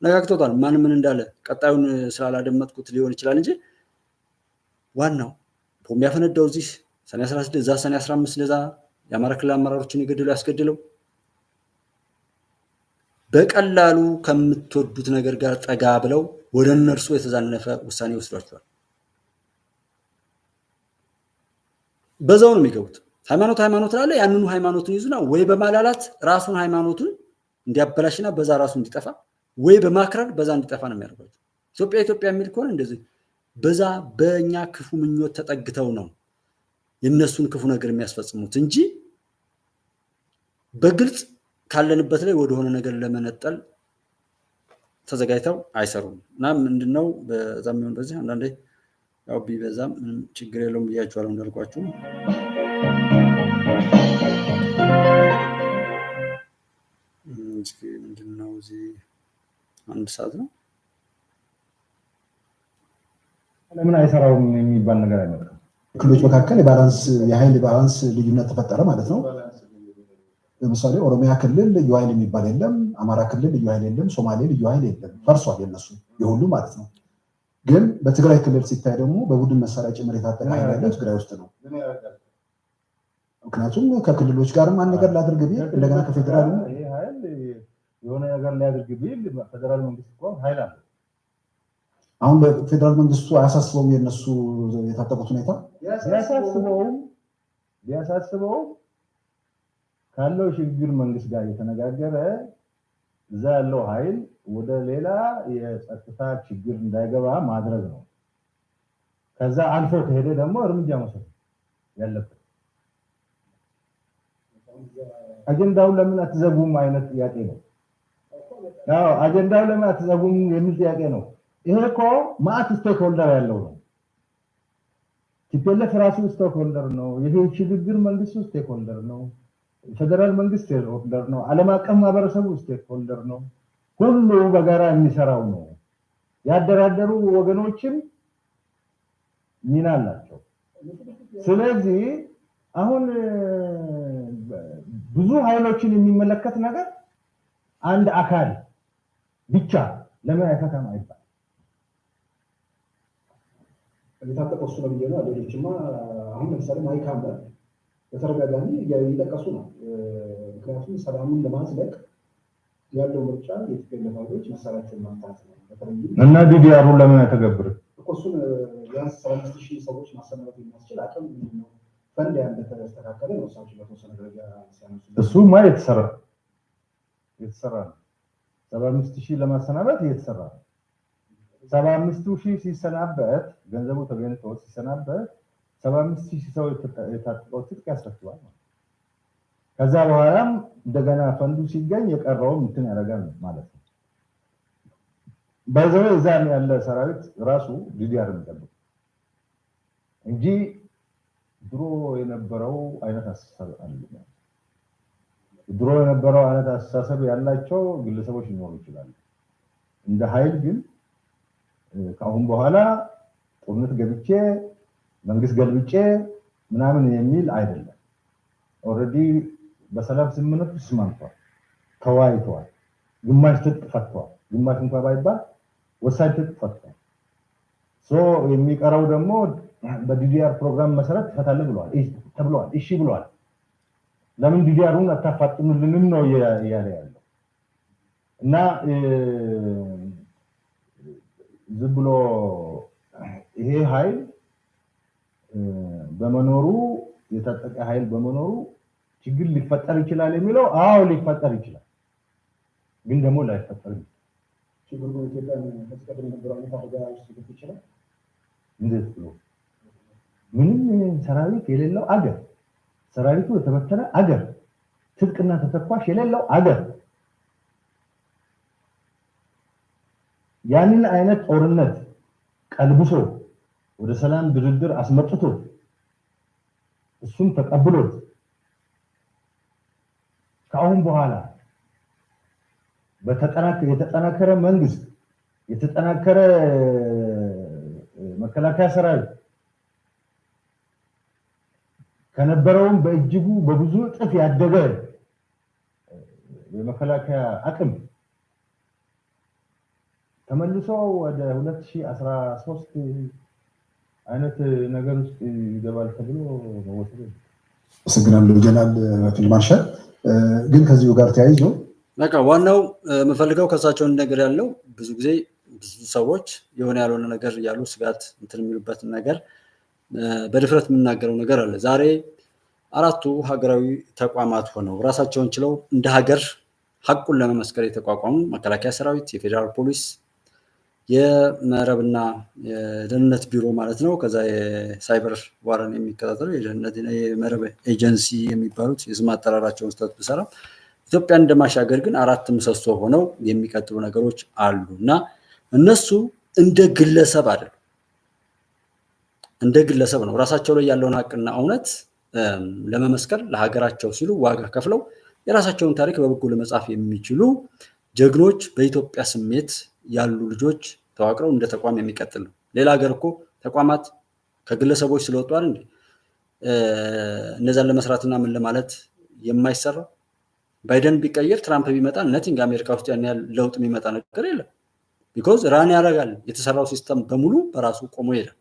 ነጋግተውታል። ማን ምን እንዳለ ቀጣዩን ስላላደመጥኩት ሊሆን ይችላል እንጂ ዋናው ቦምብ ያፈነዳው እዚህ ሰኔ 16 እዛ ሰኔ 15 ለዛ የአማራ ክልል አመራሮችን የገደለው ያስገደለው በቀላሉ ከምትወዱት ነገር ጋር ጠጋ ብለው ወደ እነርሱ የተዛነፈ ውሳኔ ወስዷቸዋል። በዛው ነው የሚገቡት። ሃይማኖት ላለ ያንኑ ሃይማኖቱን ይዙና ወይ በማላላት ራሱን ሃይማኖቱን እንዲያበላሽና በዛ ራሱ እንዲጠፋ ወይ በማክረር በዛ እንዲጠፋ ነው የሚያደርጋቸው። ኢትዮጵያ የሚል ከሆነ እንደዚህ በዛ በእኛ ክፉ ምኞት ተጠግተው ነው የነሱን ክፉ ነገር የሚያስፈጽሙት እንጂ በግልጽ ካለንበት ላይ ወደሆነ ነገር ለመነጠል ተዘጋጅተው አይሰሩም። እና ምንድነው በዛም ይሁን በዚህ አንዳንዴ ያው ቢበዛም ምንም ችግር የለውም ብያችኋለሁ እንዳልኳችሁ። ምንድነው እዚህ 1 ሰዓት ነው። ለምን አይሰራውም የሚባል ነገር አይመጣም። ክልሎች መካከል የኃይል ባላንስ ልዩነት ተፈጠረ ማለት ነው። ለምሳሌ ኦሮሚያ ክልል ልዩ ኃይል የሚባል የለም፣ አማራ ክልል ልዩ ኃይል የለም፣ ሶማሌ ልዩ ኃይል የለም። ፈርሷል የነሱ የሁሉ ማለት ነው። ግን በትግራይ ክልል ሲታይ ደግሞ በቡድን መሳሪያ ጭምር የታጠቀ ኃይል ያለው ትግራይ ውስጥ ነው። ምክንያቱም ከክልሎች ጋርም አንድ ነገር ላድርግ ቢል እንደገና ከፌደራል ይሄ ኃይል የሆነ ነገር ሊያደርግ ቢል ፌደራል መንግስት እኮ ኃይል አለ። አሁን በፌደራል መንግስቱ አያሳስበውም የነሱ የታጠቁት ሁኔታ ቢያሳስበውም ካለው ሽግግር መንግስት ጋር የተነጋገረ እዛ ያለው ኃይል ወደ ሌላ የጸጥታ ችግር እንዳይገባ ማድረግ ነው። ከዛ አልፎ ከሄደ ደግሞ እርምጃ መውሰድ ያለበት። አጀንዳው ለምን አትዘጉም አይነት ጥያቄ ነው። አዎ አጀንዳው ለምን አትዘጉም የሚል ጥያቄ ነው። ይሄ እኮ ማአት ስቴክ ሆልደር ያለው ነው። ቲፒኤልኤፍ ራሱ ስቴክ ሆልደር ነው። ይሄ ሽግግር መንግስቱ ስቴክ ሆልደር ነው። ፌደራል መንግስት ስቴክ ሆልደር ነው። ዓለም አቀፍ ማህበረሰቡ ስቴክ ሆልደር ነው። ሁሉ በጋራ የሚሰራው ነው። ያደራደሩ ወገኖችም ሚና አላቸው። ስለዚህ አሁን ብዙ ኃይሎችን የሚመለከት ነገር አንድ አካል ብቻ ለምን አይፈታም አይባል። የታጠቀው እሱ ነው ብዬ ነው። ሌሎችማ አሁን ለምሳሌ ማይካም ላይ በተደጋጋሚ እየጠቀሱ ነው። ምክንያቱም ሰላሙን ለማጽደቅ ያለው ምርጫ የትግል ኃይሎች መሳሪያቸውን ማምጣት ነው። እና ዲዲአሩን ለምን አይተገብርም? እሱን ቢያንስ 75000 ሰዎች ማሰማራት የሚያስችል አቅም ነው። ፈንድ ያለ ተስተካከለ ነው። እሳቸው በተወሰነ ደረጃ ሲያነሱ እሱማ የተሰራ ነው። 75000 ለማሰናበት የተሰራ ነው። 75000 ሲሰናበት ገንዘቡ ተገኝቶ ሲሰናበት 75000 ሰው የታጠቀው ትጥቅ ያስረክባል። ከዛ በኋላም እንደገና ፈንዱ ሲገኝ የቀረውም እንትን ያደርጋል ማለት ነው። በዛው እዛም ያለ ሰራዊት ራሱ ዲዲአር የሚጠብቅ እንጂ ድሮ የነበረው አይነት አስተሳሰብ አለ። ድሮ የነበረው አይነት አስተሳሰብ ያላቸው ግለሰቦች ሊኖሩ ይችላሉ። እንደ ኃይል ግን ከአሁን በኋላ ጦርነት ገብቼ መንግስት ገልብጬ ምናምን የሚል አይደለም። ኦሬዲ በሰላም ስምምነቱ ተስማምቷል፣ ተወያይተዋል። ግማሽ ትጥቅ ፈቷል፣ ግማሽ እንኳን ባይባል ወሳኝ ትጥቅ ፈቷል። የሚቀረው ደግሞ በዲዲአር ፕሮግራም መሰረት ፈታለ ተብሏል። እሺ ብሏል። ለምን ዲዲአሩን አታፋጥኑልንም ነው እያለ ያለው። እና ዝም ብሎ ይሄ ኃይል በመኖሩ የታጠቀ ኃይል በመኖሩ ችግር ሊፈጠር ይችላል የሚለው አዎ ሊፈጠር ይችላል፣ ግን ደግሞ ላይፈጠር ይችላል። ችግሩ ኢትዮጵያ ተስቀድም የነበረው ታደጋ ውስጥ ይችላል። እንዴት ብሎ ምንም ሰራዊት የሌለው አገር፣ ሰራዊቱ የተበተነ አገር፣ ትጥቅና ተተኳሽ የሌለው አገር ያንን አይነት ጦርነት ቀልብሶ ወደ ሰላም ድርድር አስመጥቶ እሱም ተቀብሎት ከአሁን በኋላ የተጠናከረ መንግስት የተጠናከረ መከላከያ ሰራዊት ከነበረውም በእጅጉ በብዙ እጥፍ ያደገ የመከላከያ አቅም ተመልሶ ወደ 2013 አይነት ነገር ውስጥ ይገባል ተብሎ ወሰደ። አመሰግናለሁ ጀነራል ፊልድ ማርሻል። ግን ከዚሁ ጋር ተያይዞ በቃ ዋናው የምፈልገው ከሳቸው ነገር ያለው ብዙ ጊዜ ብዙ ሰዎች የሆነ ያልሆነ ነገር ያሉ ስጋት እንትን የሚሉበትን ነገር በድፍረት የምናገረው ነገር አለ። ዛሬ አራቱ ሀገራዊ ተቋማት ሆነው ራሳቸውን ችለው እንደ ሀገር ሀቁን ለመመስከር የተቋቋሙ መከላከያ ሰራዊት፣ የፌዴራል ፖሊስ፣ የመረብና የደህንነት ቢሮ ማለት ነው። ከዛ የሳይበር ዋረን የሚከታተሉ የመረብ ኤጀንሲ የሚባሉት የስም አጠራራቸውን ስህተት ብሰራ ኢትዮጵያን እንደማሻገር ግን አራት ምሰሶ ሆነው የሚቀጥሉ ነገሮች አሉ እና እነሱ እንደ ግለሰብ አይደለም፣ እንደ ግለሰብ ነው ራሳቸው ላይ ያለውን ሀቅና እውነት ለመመስከር ለሀገራቸው ሲሉ ዋጋ ከፍለው የራሳቸውን ታሪክ በበጎ ለመጻፍ የሚችሉ ጀግኖች በኢትዮጵያ ስሜት ያሉ ልጆች ተዋቅረው እንደ ተቋም የሚቀጥል ነው። ሌላ ሀገር እኮ ተቋማት ከግለሰቦች ስለወጡ አይደል እንዴ እነዛን ለመስራትና ምን ለማለት የማይሰራው? ባይደን ቢቀየር ትራምፕ ቢመጣ ነቲንግ አሜሪካ ውስጥ ያን ያህል ለውጥ የሚመጣ ነገር የለም። ቢኮዝ ራን ያደርጋል። የተሰራው ሲስተም በሙሉ በራሱ ቆሞ ይሄዳል።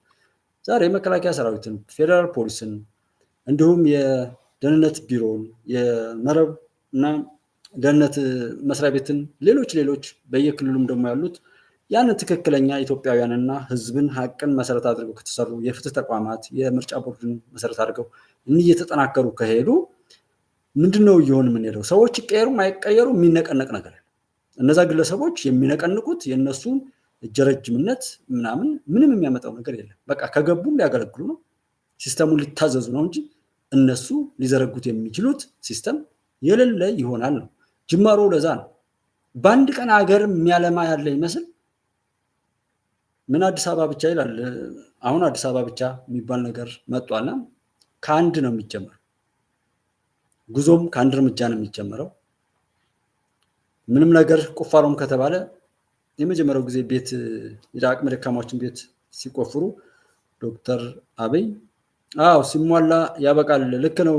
ዛሬ መከላከያ ሰራዊትን፣ ፌዴራል ፖሊስን እንዲሁም የደህንነት ቢሮን፣ የመረብ እና ደህንነት መስሪያ ቤትን፣ ሌሎች በየክልሉም ደግሞ ያሉት ያንን ትክክለኛ ኢትዮጵያውያንና ህዝብን ሀቅን መሰረት አድርገው ከተሰሩ የፍትህ ተቋማት የምርጫ ቦርድን መሰረት አድርገው እየተጠናከሩ ከሄዱ ምንድነው እየሆን የምንሄደው? ሰዎች ይቀየሩም አይቀየሩ የሚነቀነቅ ነገር እነዛ ግለሰቦች የሚነቀንቁት የእነሱን እጀረጅምነት ምንም የሚያመጣው ነገር የለም። በቃ ከገቡም ሊያገለግሉ ነው፣ ሲስተሙን ሊታዘዙ ነው እንጂ እነሱ ሊዘረጉት የሚችሉት ሲስተም የሌለ ይሆናል ነው ጅማሮ። ለዛ ነው በአንድ ቀን ሀገር የሚያለማ ያለ ይመስል ምን አዲስ አበባ ብቻ ይላል። አሁን አዲስ አበባ ብቻ የሚባል ነገር መጥቷልና ከአንድ ነው የሚጀመረው። ጉዞም ከአንድ እርምጃ ነው የሚጀመረው። ምንም ነገር ቁፋሮም ከተባለ የመጀመሪያው ጊዜ ቤት የአቅመ ደካማዎችን ቤት ሲቆፍሩ ዶክተር አብይ ሲሟላ ያበቃል። ልክ ነው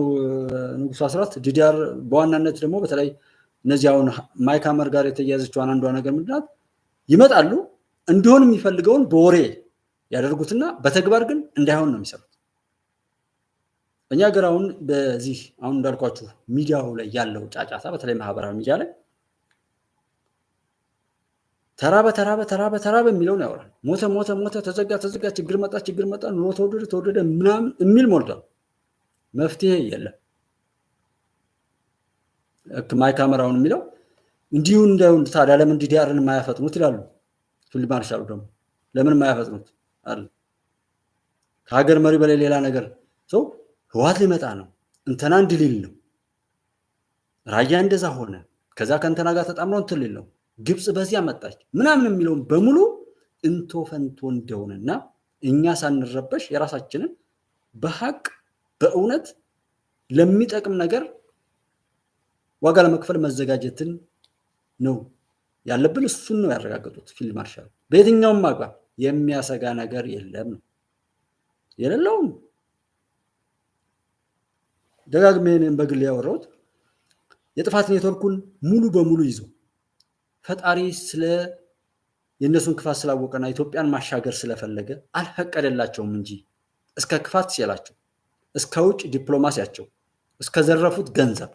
ንጉሱ አስራት። ዲዲአር በዋናነት ደግሞ በተለይ እነዚህ አሁን ማይክ ሀመር ጋር የተያያዘችው አንዷ ነገር ምንድናት? ይመጣሉ እንዲሆን የሚፈልገውን በወሬ ያደርጉትና በተግባር ግን እንዳይሆን ነው የሚሰሩት። እኛ ሀገር አሁን በዚህ አሁን እንዳልኳችሁ ሚዲያው ላይ ያለው ጫጫታ በተለይ ማህበራዊ ሚዲያ ላይ ተራበ የሚለውን ያወራል። ሞተ፣ ተዘጋ፣ ችግር መጣ፣ ኑሮ ተወደደ ምናምን የሚል ሞልቷል። መፍትሄ የለም። ማይክ ሀመር አሁን የሚለው እንዲሁ እንዳይሆን ታዲያ ለምን ዲዲአርን የማያፈጥኑት ይላሉ። ፊልድ ማርሻሉ ደግሞ ለምን የማያፈጥኑት አለ። ከሀገር መሪ በላይ ሌላ ነገር ሰው ህዋት ሊመጣ ነው፣ እንተና እንድሊል ነው፣ ራያ እንደዛ ሆነ፣ ከዛ ከእንተና ጋር ተጣምረው እንትን ሊል ነው፣ ግብፅ በዚያ መጣች ምናምን የሚለውን በሙሉ እንቶ ፈንቶ እንደሆነና እኛ ሳንረበሽ የራሳችንን በሀቅ በእውነት ለሚጠቅም ነገር ዋጋ ለመክፈል መዘጋጀትን ነው ያለብን። እሱን ነው ያረጋገጡት ፊልድ ማርሻል። በየትኛውም አግባብ የሚያሰጋ ነገር የለም ነው የሌለውም። ደጋግሜ በግል ያወራሁት የጥፋት ኔትወርኩን ሙሉ በሙሉ ይዞ ፈጣሪ ስለ የእነሱን ክፋት ስላወቀና ኢትዮጵያን ማሻገር ስለፈለገ አልፈቀደላቸውም እንጂ እስከ ክፋት ሲላቸው፣ እስከ ውጭ ዲፕሎማሲያቸው፣ እስከ ዘረፉት ገንዘብ፣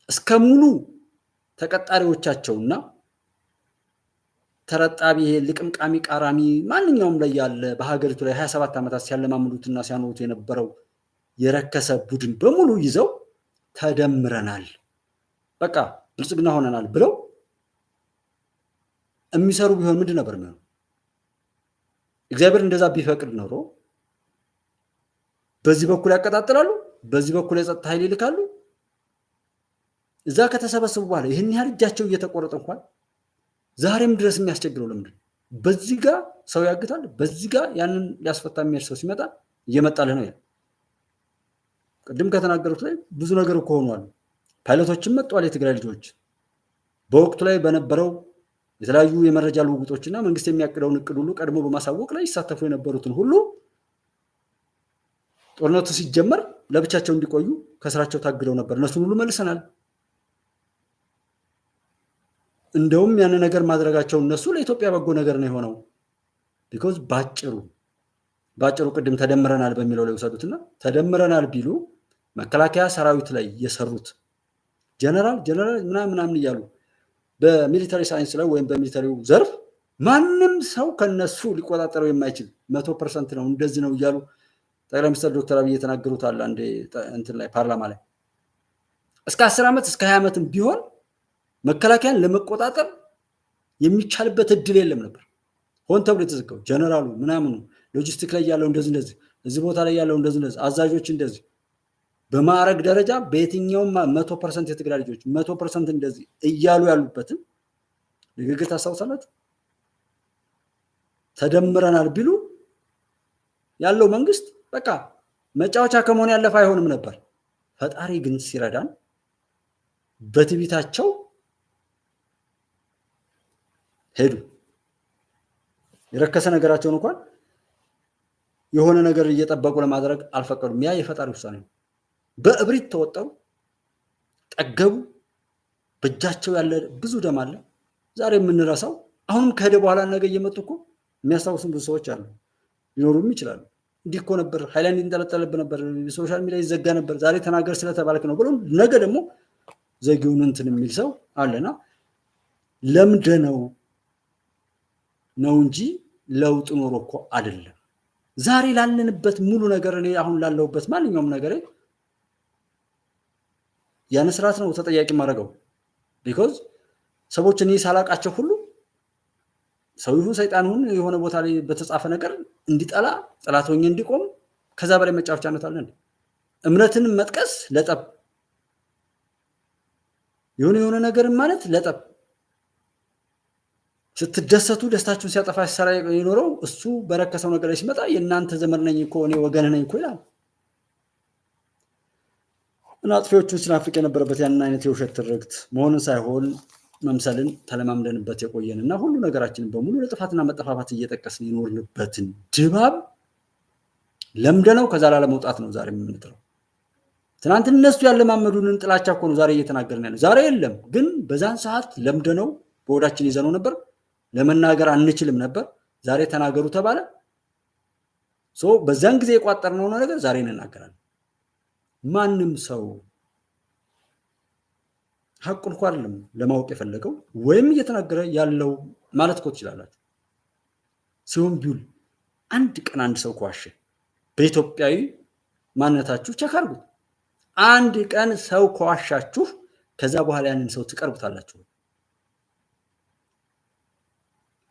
እስከ ሙሉ ተቀጣሪዎቻቸውና ተረጣቢ ልቅምቃሚ ቃራሚ ማንኛውም ላይ ያለ በሀገሪቱ ላይ 27 ዓመታት ሲያለማምዱትና ሲያኖሩት የነበረው የረከሰ ቡድን በሙሉ ይዘው ተደምረናል፣ በቃ ብልጽግና ሆነናል ብለው የሚሰሩ ቢሆን ምንድን ነበር የሚሆነው? እግዚአብሔር እንደዛ ቢፈቅድ ኖሮ በዚህ በኩል ያቀጣጥላሉ፣ በዚህ በኩል የጸጥታ ኃይል ይልካሉ። እዛ ከተሰበሰቡ በኋላ ይህን ያህል እጃቸው እየተቆረጠ እንኳን ዛሬም ድረስ የሚያስቸግረው ለምንድን ነው? በዚህ ጋር ሰው ያግታል፣ በዚህ ጋር ያንን ሊያስፈታ የሚሄድ ሰው ሲመጣ እየመጣልህ ነው። ቅድም ከተናገሩት ላይ ብዙ ነገር እኮ ሆኗል። ፓይለቶችም መጥተዋል። የትግራይ ልጆች በወቅቱ ላይ በነበረው የተለያዩ የመረጃ ልውውጦችና መንግስት የሚያቅደውን እቅድ ሁሉ ቀድሞ በማሳወቅ ላይ ይሳተፉ የነበሩትን ሁሉ ጦርነቱ ሲጀመር ለብቻቸው እንዲቆዩ ከስራቸው ታግደው ነበር። እነሱን ሁሉ መልሰናል። እንደውም ያን ነገር ማድረጋቸው እነሱ ለኢትዮጵያ በጎ ነገር ነው የሆነው። ቢኮዝ ባጭሩ ቅድም ተደምረናል በሚለው ላይ ውሰዱትና ተደምረናል ቢሉ መከላከያ ሰራዊት ላይ የሰሩት ጀነራል ምናምን እያሉ በሚሊተሪ ሳይንስ ላይ ወይም በሚሊተሪው ዘርፍ ማንም ሰው ከነሱ ሊቆጣጠረው የማይችል 100% ነው እንደዚህ ነው እያሉ ጠቅላይ ሚኒስትር ዶክተር አብይ የተናገሩት አለ አንዴ እንትን ላይ ፓርላማ ላይ እስከ 10 ዓመት እስከ 20 ዓመትም ቢሆን መከላከያን ለመቆጣጠር የሚቻልበት እድል የለም ነበር። ሆን ተብሎ የተዘጋው ጀነራሉ ምናምኑ ሎጂስቲክ ላይ ያለው እንደዚህ እዚህ ቦታ ላይ ያለው እንደዚህ አዛዦች እንደዚህ በማዕረግ ደረጃ በየትኛውም 100% የትግራይ ልጆች 100% እንደዚህ እያሉ ያሉበትን ንግግር ታስታውሳላችሁ። ተደምረናል ቢሉ ያለው መንግስት በቃ መጫወቻ ከመሆን ያለፈ አይሆንም ነበር። ፈጣሪ ግን ሲረዳን በትዕቢታቸው ሄዱ። የረከሰ ነገራቸውን እንኳን የሆነ ነገር እየጠበቁ ለማድረግ አልፈቀዱም። ያ የፈጣሪ ውሳኔ ነው። በእብሪት ተወጠሩ፣ ጠገቡ። በእጃቸው ያለ ብዙ ደም አለ ዛሬ የምንረሳው። አሁንም ከሄደ በኋላ ነገ እየመጡ እኮ የሚያስታውሱን ብዙ ሰዎች አሉ፣ ሊኖሩም ይችላሉ። እንዲህ እኮ ነበር፣ ሃይላንድ ይንጠለጠልብህ ነበር፣ ሶሻል ሚዲያ ይዘጋ ነበር፣ ዛሬ ተናገር ስለተባልክ ነው ብሎ ነገ ደግሞ ዘጊውን እንትን የሚል ሰው አለና ለምደነው ነው እንጂ ለውጥ ኖሮ እኮ አይደለም። ዛሬ ላለንበት ሙሉ ነገር እኔ አሁን ላለሁበት ማንኛውም ነገር ያን ስርዓት ነው ተጠያቂ ማድረገው። ቢኮዝ ሰዎች እኔ ሳላቃቸው ሁሉ ሰው ይሁን ሰይጣን ይሁን የሆነ ቦታ ላይ በተጻፈ ነገር እንዲጠላ ጠላት ሆኜ እንዲቆም ከዛ በላይ መጫወቻነት አለ። እምነትን መጥቀስ ለጠብ የሆነ ነገር ማለት ለጠብ ስትደሰቱ ደስታችሁን ሲያጠፋ ሲሰራ የኖረው እሱ በረከሰው ነገር ላይ ሲመጣ የእናንተ ዘመድ ነኝ እኮ እኔ ወገን ነኝ እኮ ይላል። እና አጥፊዎቹን ስናፍቅ የነበረበት ያንን አይነት የውሸት ትርክት መሆንን ሳይሆን መምሰልን ተለማምደንበት የቆየንና ሁሉ ነገራችንን በሙሉ ለጥፋትና መጠፋፋት እየጠቀስን የኖርንበትን ድባብ ለምደነው ከዛ ላለመውጣት ነው ዛሬ የምንጥረው። ትናንት እነሱ ያለማመዱንን ጥላቻ እኮ ነው ዛሬ እየተናገርን ያለው። ዛሬ የለም ግን በዛን ሰዓት ለምደነው በወዳችን ይዘነው ነበር። ለመናገር አንችልም ነበር። ዛሬ ተናገሩ ተባለ። በዛን ጊዜ የቋጠርነው ነገር ዛሬ እንናገራለን። ማንም ሰው ሐቁን እኮ አይደለም ለማወቅ የፈለገው ወይም እየተናገረ ያለው ማለት እኮ ትችላላችሁ። ሲሆን ቢውል አንድ ቀን አንድ ሰው ከዋሸ በኢትዮጵያዊ ማንነታችሁ ቸክ አድርጉት። አንድ ቀን ሰው ከዋሻችሁ ከዛ በኋላ ያንን ሰው ትቀርቡታላችሁ።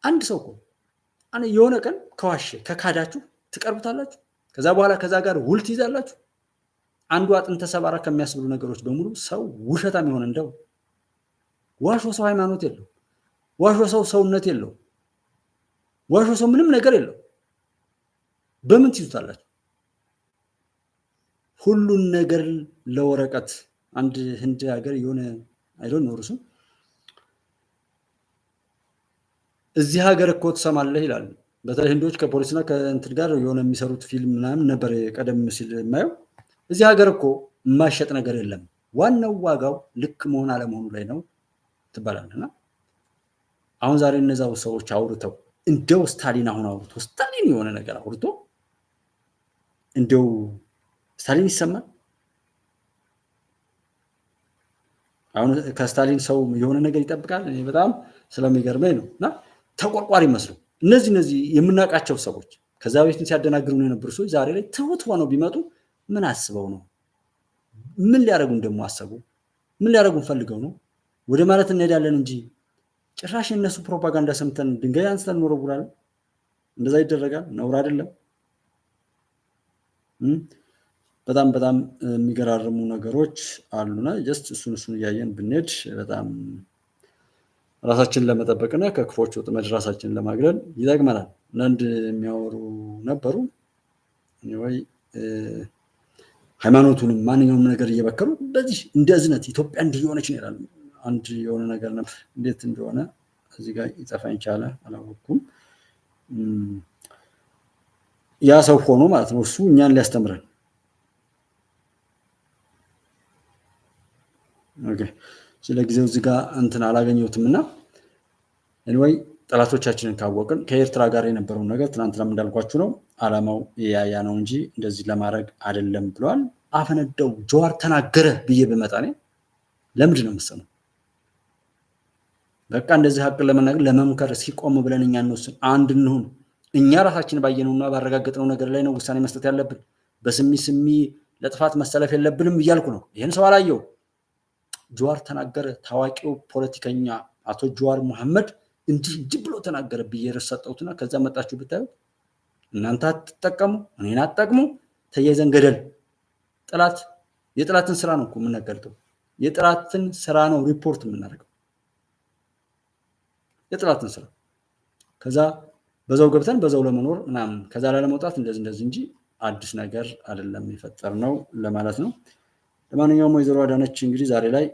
አንድ ሰው እኮ የሆነ ቀን ከዋሸ ከካዳችሁ ትቀርቡታላችሁ። ከዛ በኋላ ከዛ ጋር ውል ትይዛላችሁ። አንዱ አጥንተ ሰባራ ከሚያስብሉ ነገሮች በሙሉ ሰው ውሸታም የሆነ እንደው ዋሾ ሰው ሃይማኖት የለው፣ ዋሾ ሰው ሰውነት የለው፣ ዋሾ ሰው ምንም ነገር የለው። በምን ትይዙታላችሁ? ሁሉን ነገር ለወረቀት አንድ ህንድ ሀገር የሆነ አይዶን ነው እርሱ እዚህ ሀገር እኮ ትሰማለህ ይላል። በተለይ ህንዶች ከፖሊስና ከእንትን ጋር የሆነ የሚሰሩት ፊልም ምናምን ነበር ቀደም ሲል የማየው። እዚህ ሀገር እኮ የማይሸጥ ነገር የለም፣ ዋናው ዋጋው ልክ መሆን አለመሆኑ ላይ ነው ትባላለና አሁን ዛሬ እነዛው ሰዎች አውርተው እንደው ስታሊን አሁን አውርቶ ስታሊን የሆነ ነገር አውርቶ እንደው ስታሊን ይሰማል። አሁን ከስታሊን ሰው የሆነ ነገር ይጠብቃል። እኔ በጣም ስለሚገርመኝ ነው። እና ተቆርቋሪ መስሉ እነዚህ የምናውቃቸው ሰዎች ከዛ በፊት ሲያደናግሩ የነበሩ ሰዎች ዛሬ ላይ ትሁት ሆነው ቢመጡ ምን አስበው ነው? ምን ሊያደርጉን ደግሞ አሰቡ? ምን ሊያደርጉን ፈልገው ነው? ወደ ማለት እንሄዳለን እንጂ ጭራሽ የነሱ ፕሮፓጋንዳ ሰምተን ድንጋይ አንስተን እንወረውራለን። እንደዛ ይደረጋል? ነውር አይደለም? በጣም በጣም የሚገራርሙ ነገሮች አሉና ጀስት እሱን እያየን ብንሄድ በጣም ራሳችንን ለመጠበቅና ከክፎች ወጥመድ ራሳችንን ለማግለል ይጠቅመናል። አንዳንድ የሚያወሩ ነበሩ ወይ ሃይማኖቱንም ማንኛውም ነገር እየበከሉ በዚህ እንደ እዝነት ኢትዮጵያ እንዲህ የሆነች ነው ይላሉ። አንድ የሆነ ነገር ነበር፣ እንዴት እንደሆነ እዚህ ጋር ይጠፋኝ ቻለ አላወኩም። ያ ሰው ሆኖ ማለት ነው እሱ እኛን ሊያስተምረን። ኦኬ ስለ ጊዜው እዚህ ጋር እንትን አላገኘሁትም እና ኤኒዌይ ጠላቶቻችንን ካወቅን ከኤርትራ ጋር የነበረውን ነገር ትናንትናም እንዳልኳችሁ ነው። አላማው ያያ ነው እንጂ እንደዚህ ለማድረግ አይደለም ብለዋል። አፈነደው ጀዋር ተናገረ ብዬ ብመጣ እኔ ለምንድን ነው የምሰማው? በቃ እንደዚህ ሀቅ ለመናገር ለመምከር ሲቆም ብለን እኛ እንወስን አንድ እንሁን። እኛ ራሳችን ባየነውና ባረጋገጥነው ነገር ላይ ነው ውሳኔ መስጠት ያለብን። በስሚ ለጥፋት መሰለፍ የለብንም እያልኩ ነው። ይህን ሰው አላየው። ጀዋር ተናገረ። ታዋቂው ፖለቲከኛ አቶ ጀዋር መሐመድ እንዲህ ብሎ ተናገረ ብዬ ረሰጠውትና ከዛ መጣችሁ ብታዩ እናንተ አትጠቀሙ፣ እኔን አትጠቅሙ፣ ተያይዘን ገደል። የጥላትን ስራ ነው እኮ የምናገልጠው። የጥላትን ስራ ነው ሪፖርት የምናደርገው። የጥላትን ስራ ከዛ በዛው ገብተን በዛው ለመኖር ምናምን ከዛ ላለመውጣት እንደዚህ እንጂ አዲስ ነገር አይደለም የፈጠርነው ለማለት ነው። ለማንኛውም ወይዘሮ አዳነች እንግዲህ ዛሬ ላይ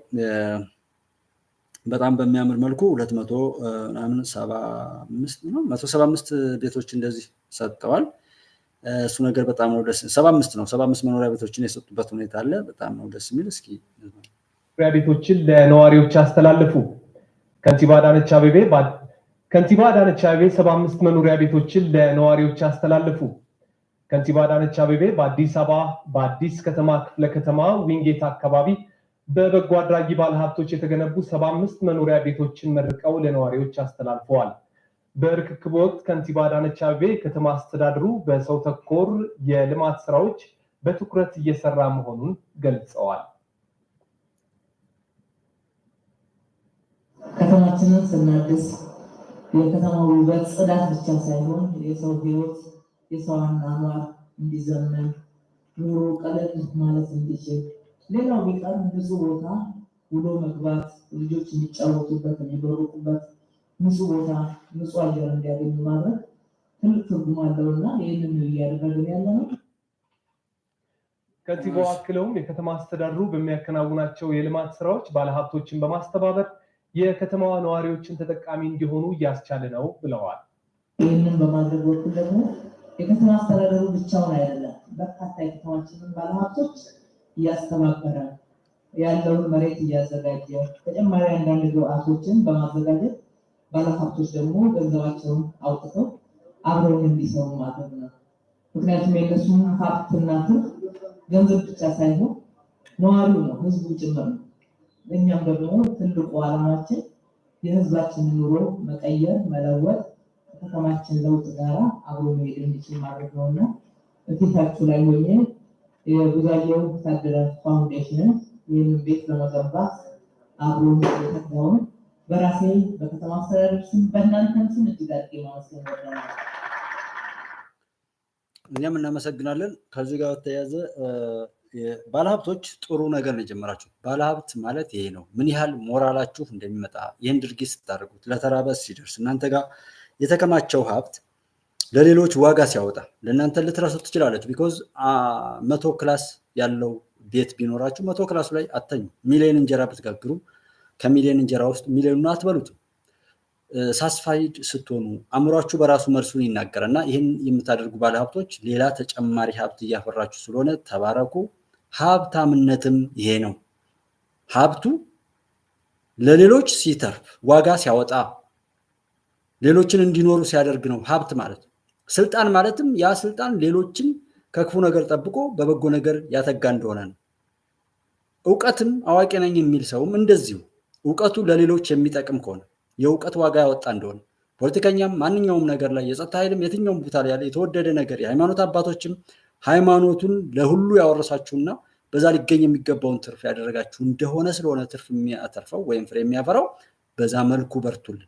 በጣም በሚያምር መልኩ 175 ቤቶች እንደዚህ ሰጥተዋል። እሱ ነገር በጣም ነው ደስ 75 መኖሪያ ቤቶችን የሰጡበት ሁኔታ አለ። በጣም ነው ደስ የሚል። እስኪ መኖሪያ ቤቶችን ለነዋሪዎች አስተላለፉ። ከንቲባ አዳነች አቤቤ 75 መኖሪያ ቤቶችን ለነዋሪዎች አስተላለፉ። ከንቲባ አዳነች አቤቤ በአዲስ አበባ በአዲስ ከተማ ክፍለ ከተማ ዊንጌት አካባቢ በበጎ አድራጊ ባለሀብቶች የተገነቡ 75 መኖሪያ ቤቶችን መርቀው ለነዋሪዎች አስተላልፈዋል። በርክክብ ወቅት ከንቲባ አዳነች አቤቤ ከተማ አስተዳደሩ በሰው ተኮር የልማት ስራዎች በትኩረት እየሰራ መሆኑን ገልጸዋል። ከተማችንን ስናድስ የከተማው ውበት ጽዳት ብቻ ሳይሆን የሰው ህይወት የሰው አኗኗር እንዲዘመን ኑሮ ቀለል ማለት እንዲችል ሌላው ቢቀር ንጹህ ቦታ ውሎ መግባት ልጆች የሚጫወቱበት የሚበሩበት ንጹህ ቦታ ንጹህ አየር እንዲያገኙ ማድረግ ትልቅ ትርጉም አለውና ይህንን እያደረግን ያለ ነው። ከንቲባው አክለውም የከተማ አስተዳደሩ በሚያከናውናቸው የልማት ስራዎች ባለሀብቶችን በማስተባበር የከተማዋ ነዋሪዎችን ተጠቃሚ እንዲሆኑ እያስቻለ ነው ብለዋል። ይህንን በማድረግ በኩል ደግሞ የከተማ አስተዳደሩ ብቻውን አይደለም፣ በርካታ የከተማችንን ባለሀብቶች እያስተባበረ ያለውን መሬት እያዘጋጀ ተጨማሪ አንዳንድ ግብአቶችን በማዘጋጀት ባለሀብቶች ደግሞ ገንዘባቸውን አውጥተው አብረው እንዲሰሩ ማድረግ ነው። ምክንያቱም የእነሱን ሀብትና ትርፍ ገንዘብ ብቻ ሳይሆን ነዋሪው ነው፣ ህዝቡ ጭምር ነው። እኛም ደግሞ ትልቁ ዓላማችን የህዝባችንን ኑሮ መቀየር መለወጥ ከተማችን ለውጥ ጋራ አብሮ መሄድ እንዲችል ማድረግ ነውና እፊታችሁ ላይ ሆኜ የጉዛየው ታደረ ፋውንዴሽን ይህንን ቤት ለመገንባት አብሮ የተጋውን በራሴ በከተማ አስተዳደር ስም በእናንተም ስም እጅግ አድርጌ ማመስገን እወዳለሁ። እኛም እናመሰግናለን። ከዚህ ጋር ተያያዘ ባለሀብቶች ጥሩ ነገር ነው የጀመራችሁ። ባለሀብት ማለት ይሄ ነው። ምን ያህል ሞራላችሁ እንደሚመጣ ይህን ድርጊት ስታደርጉት ለተራበስ ሲደርስ እናንተ ጋር የተከማቸው ሀብት ለሌሎች ዋጋ ሲያወጣ ለእናንተ ልትረሱት ትችላለች። ቢኮዝ 100 ክላስ ያለው ቤት ቢኖራችሁ 100 ክላሱ ላይ አተኙ። ሚሊዮን እንጀራ ብትጋግሩ ከሚሊዮን እንጀራ ውስጥ ሚሊዮኑን አትበሉትም። ሳስፋይድ ስትሆኑ አእምሯችሁ በራሱ መልሱን ይናገራልና ይህን የምታደርጉ ባለሀብቶች ሌላ ተጨማሪ ሀብት እያፈራችሁ ስለሆነ ተባረኩ። ሀብታምነትም ይሄ ነው። ሀብቱ ለሌሎች ሲተርፍ ዋጋ ሲያወጣ ሌሎችን እንዲኖሩ ሲያደርግ ነው ሀብት ማለት። ስልጣን ማለትም ያ ስልጣን ሌሎችን ከክፉ ነገር ጠብቆ በበጎ ነገር ያተጋ እንደሆነ ነው። እውቀትም አዋቂ ነኝ የሚል ሰውም እንደዚሁ እውቀቱ ለሌሎች የሚጠቅም ከሆነ የእውቀት ዋጋ ያወጣ እንደሆነ ፖለቲከኛም ማንኛውም ነገር ላይ የጸጥታ ኃይልም የትኛውም ቦታ ላይ ያለ የተወደደ ነገር የሃይማኖት አባቶችም ሃይማኖቱን ለሁሉ ያወረሳችሁና በዛ ሊገኝ የሚገባውን ትርፍ ያደረጋችሁ እንደሆነ ስለሆነ ትርፍ የሚያተርፈው ወይም ፍሬ የሚያፈራው በዛ መልኩ በርቱልን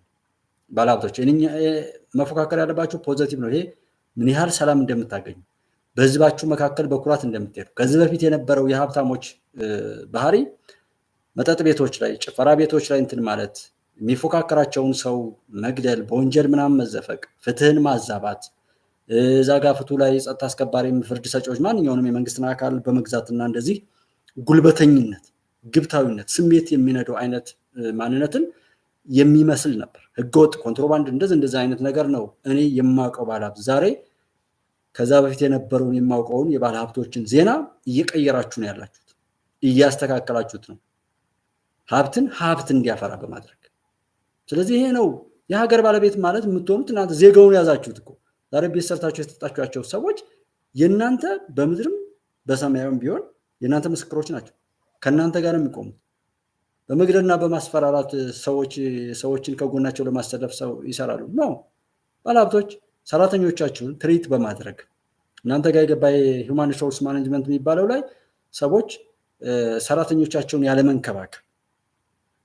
ባለሀብቶች። መፎካከር ያለባችሁ ፖዚቲቭ ነው። ይሄ ምን ያህል ሰላም እንደምታገኙ በህዝባችሁ መካከል በኩራት እንደምትሄዱ ከዚህ በፊት የነበረው የሀብታሞች ባህሪ መጠጥ ቤቶች ላይ ጭፈራ ቤቶች ላይ እንትን ማለት የሚፎካከራቸውን ሰው መግደል በወንጀል ምናምን መዘፈቅ ፍትህን ማዛባት እዛ ጋር ፍቱ ላይ ጸጥታ አስከባሪ ፍርድ ሰጪዎች ማንኛውንም የመንግስትን አካል በመግዛትና እንደዚህ ጉልበተኝነት ግብታዊነት ስሜት የሚነደው አይነት ማንነትን የሚመስል ነበር። ህገወጥ ኮንትሮባንድ እንደዚህ አይነት ነገር ነው እኔ የማውቀው ባለሀብት። ዛሬ ከዛ በፊት የነበረውን የማውቀውን የባለሀብቶችን ዜና እየቀየራችሁ ነው ያላችሁት፣ እያስተካከላችሁት ነው ሀብትን ሀብት እንዲያፈራ በማድረግ። ስለዚህ ይሄ ነው የሀገር ባለቤት ማለት የምትሆኑት እናንተ ዜጋውን ያዛችሁት እኮ። ዛሬ ቤት ሰርታችሁ የተጣጣችኋቸው ሰዎች የእናንተ በምድርም በሰማያዊም ቢሆን የእናንተ ምስክሮች ናቸው። ከእናንተ ጋር የሚቆሙት በመግደልና በማስፈራራት ሰዎችን ከጎናቸው ለማሰለፍ ሰው ይሰራሉ ነው። ባለሀብቶች ሰራተኞቻችሁን ትሪት በማድረግ እናንተ ጋር የገባ የሂውማን ሪሶርስ ማኔጅመንት የሚባለው ላይ ሰዎች ሰራተኞቻቸውን ያለመንከባከብ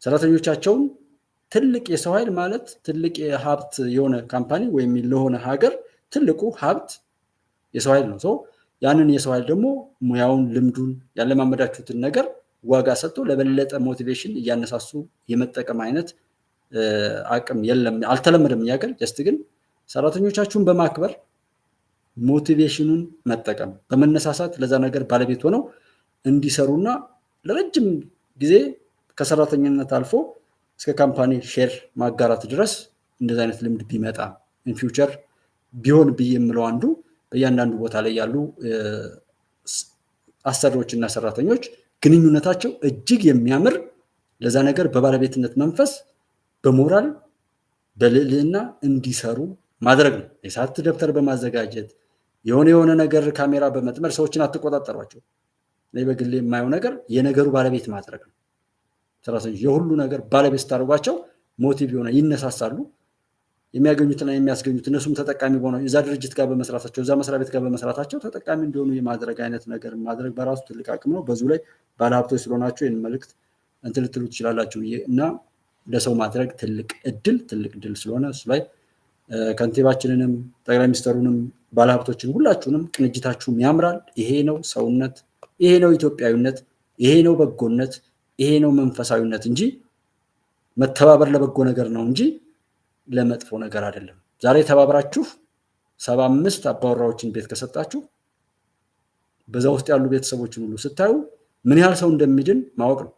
ሰራተኞቻቸውን ትልቅ የሰው ኃይል ማለት ትልቅ የሀብት የሆነ ካምፓኒ ወይም ለሆነ ሀገር ትልቁ ሀብት የሰው ኃይል ነው። ያንን የሰው ኃይል ደግሞ ሙያውን ልምዱን ያለማመዳችሁትን ነገር ዋጋ ሰጥቶ ለበለጠ ሞቲቬሽን እያነሳሱ የመጠቀም አይነት አቅም የለም፣ አልተለመደም እኛ ሀገር። ጀስት ግን ሰራተኞቻችሁን በማክበር ሞቲቬሽኑን መጠቀም በመነሳሳት ለዛ ነገር ባለቤት ሆነው እንዲሰሩና ለረጅም ጊዜ ከሰራተኝነት አልፎ እስከ ካምፓኒ ሼር ማጋራት ድረስ እንደዚህ አይነት ልምድ ቢመጣ ኢን ፊውቸር ቢሆን ብዬ የምለው አንዱ በእያንዳንዱ ቦታ ላይ ያሉ አሰሪዎችና ሰራተኞች ግንኙነታቸው እጅግ የሚያምር ለዛ ነገር በባለቤትነት መንፈስ በሞራል በልዕልና እንዲሰሩ ማድረግ ነው። የሰዓት ደብተር በማዘጋጀት የሆነ ነገር ካሜራ በመጥመር ሰዎችን አትቆጣጠሯቸው። በግሌ የማየው ነገር የነገሩ ባለቤት ማድረግ ነው። ሰራተኞች የሁሉ ነገር ባለቤት ስታደርጓቸው ሞቲቭ የሆነ ይነሳሳሉ። የሚያገኙትና የሚያስገኙት እነሱም ተጠቃሚ ሆነው እዛ ድርጅት ጋር በመስራታቸው እዛ መስሪያ ቤት ጋር በመስራታቸው ተጠቃሚ እንዲሆኑ የማድረግ አይነት ነገር ማድረግ በራሱ ትልቅ አቅም ነው። በዙ ላይ ባለሀብቶች ስለሆናቸው ይህን መልእክት እንትን ልትሉ ትችላላችሁ እና ለሰው ማድረግ ትልቅ እድል ስለሆነ እሱ ላይ ከንቲባችንንም ጠቅላይ ሚኒስትሩንም ባለሀብቶችን ሁላችሁንም ቅንጅታችሁም ያምራል። ይሄ ነው ሰውነት፣ ይሄ ነው ኢትዮጵያዊነት፣ ይሄ ነው በጎነት፣ ይሄ ነው መንፈሳዊነት እንጂ መተባበር ለበጎ ነገር ነው እንጂ ለመጥፎ ነገር አይደለም። ዛሬ ተባብራችሁ 75 አባወራዎችን ቤት ከሰጣችሁ በዛ ውስጥ ያሉ ቤተሰቦችን ሁሉ ስታዩ ምን ያህል ሰው እንደሚድን ማወቅ ነው።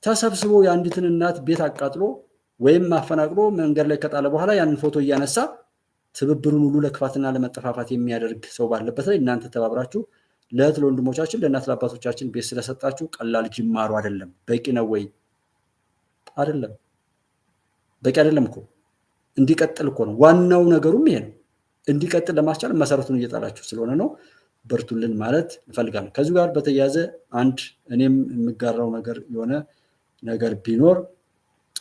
ተሰብስቦ የአንዲትን እናት ቤት አቃጥሎ ወይም ማፈናቅሎ መንገድ ላይ ከጣለ በኋላ ያንን ፎቶ እያነሳ ትብብሩን ሁሉ ለክፋትና ለመጠፋፋት የሚያደርግ ሰው ባለበት ላይ እናንተ ተባብራችሁ ለእህት ለወንድሞቻችን ለእናት ለአባቶቻችን ቤት ስለሰጣችሁ ቀላል ጅማሩ አይደለም። በቂ ነው ወይ? አይደለም። በቂ አይደለም እኮ እንዲቀጥል እኮ ነው ዋናው ነገሩም ይሄ ነው። እንዲቀጥል ለማስቻል መሰረቱን እየጣላችሁ ስለሆነ ነው። በርቱልን ማለት እፈልጋለሁ። ከዚሁ ጋር በተያያዘ አንድ እኔም የምጋራው ነገር የሆነ ነገር ቢኖር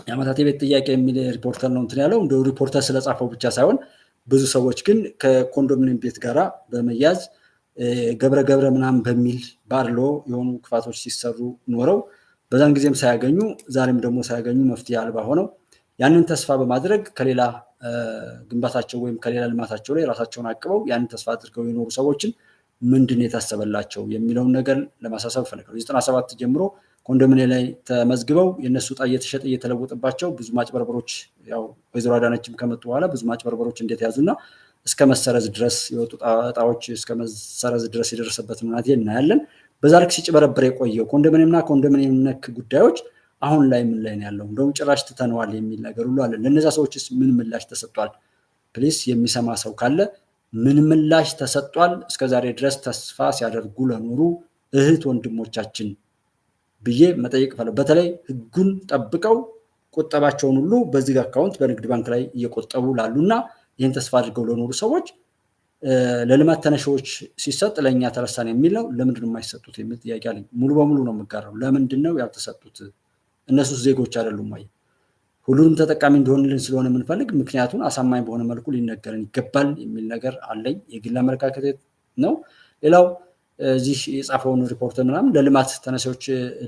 የዓመታት የቤት ጥያቄ የሚል ሪፖርተር ነው እንትን ያለው። እንደው ሪፖርተር ስለጻፈው ብቻ ሳይሆን ብዙ ሰዎች ግን ከኮንዶሚኒየም ቤት ጋራ በመያዝ ገብረ ምናምን በሚል ባርሎ የሆኑ ክፋቶች ሲሰሩ ኖረው በዛን ጊዜም ሳያገኙ ዛሬም ደግሞ ሳያገኙ መፍትሄ አልባ ሆነው ያንን ተስፋ በማድረግ ከሌላ ግንባታቸው ወይም ከሌላ ልማታቸው ላይ ራሳቸውን አቅበው ያንን ተስፋ አድርገው የኖሩ ሰዎችን ምንድን የታሰበላቸው የሚለውን ነገር ለማሳሰብ ፈልጋለሁ። 97 ጀምሮ ኮንዶሚኒየም ላይ ተመዝግበው የነሱ ዕጣ እየተሸጠ እየተለወጠባቸው ብዙ ማጭበርበሮች ያው ወይዘሮ አዳነችም ከመጡ በኋላ ብዙ ማጭበርበሮች እንዴት ያዙና እስከ መሰረዝ ድረስ የወጡ ዕጣዎች እስከ መሰረዝ ድረስ የደረሰበት ምክንያት እናያለን። በዛ ልክ ሲጭበረበር የቆየው ኮንዶሚኒየምና ኮንዶሚኒየም ነክ ጉዳዮች አሁን ላይ ምን ላይ ነው ያለው? እንደውም ጭራሽ ትተነዋል የሚል ነገር ሁሉ አለ። ለነዛ ሰዎችስ ምን ምላሽ ተሰጥቷል? ፕሊስ የሚሰማ ሰው ካለ ምን ምላሽ ተሰጥቷል? እስከዛሬ ድረስ ተስፋ ሲያደርጉ ለኖሩ እህት ወንድሞቻችን ብዬ መጠየቅ ፈለ በተለይ ህጉን ጠብቀው ቁጠባቸውን ሁሉ በዚህ አካውንት በንግድ ባንክ ላይ እየቆጠቡ ላሉና ይህን ተስፋ አድርገው ለኖሩ ሰዎች ለልማት ተነሺዎች ሲሰጥ ለእኛ ተረሳን የሚል ነው። ለምንድን ነው የማይሰጡት የሚል ጥያቄ አለኝ። ሙሉ በሙሉ ነው የምጋራው። ለምንድን ነው ያልተሰጡት? እነሱስ ዜጎች አይደሉም ወይ? ሁሉንም ተጠቃሚ እንዲሆንልን ስለሆነ የምንፈልግ ምክንያቱን አሳማኝ በሆነ መልኩ ሊነገረን ይገባል የሚል ነገር አለኝ። የግል አመለካከት ነው። ሌላው እዚህ የጻፈውን ሪፖርት ምናምን ለልማት ተነሺዎች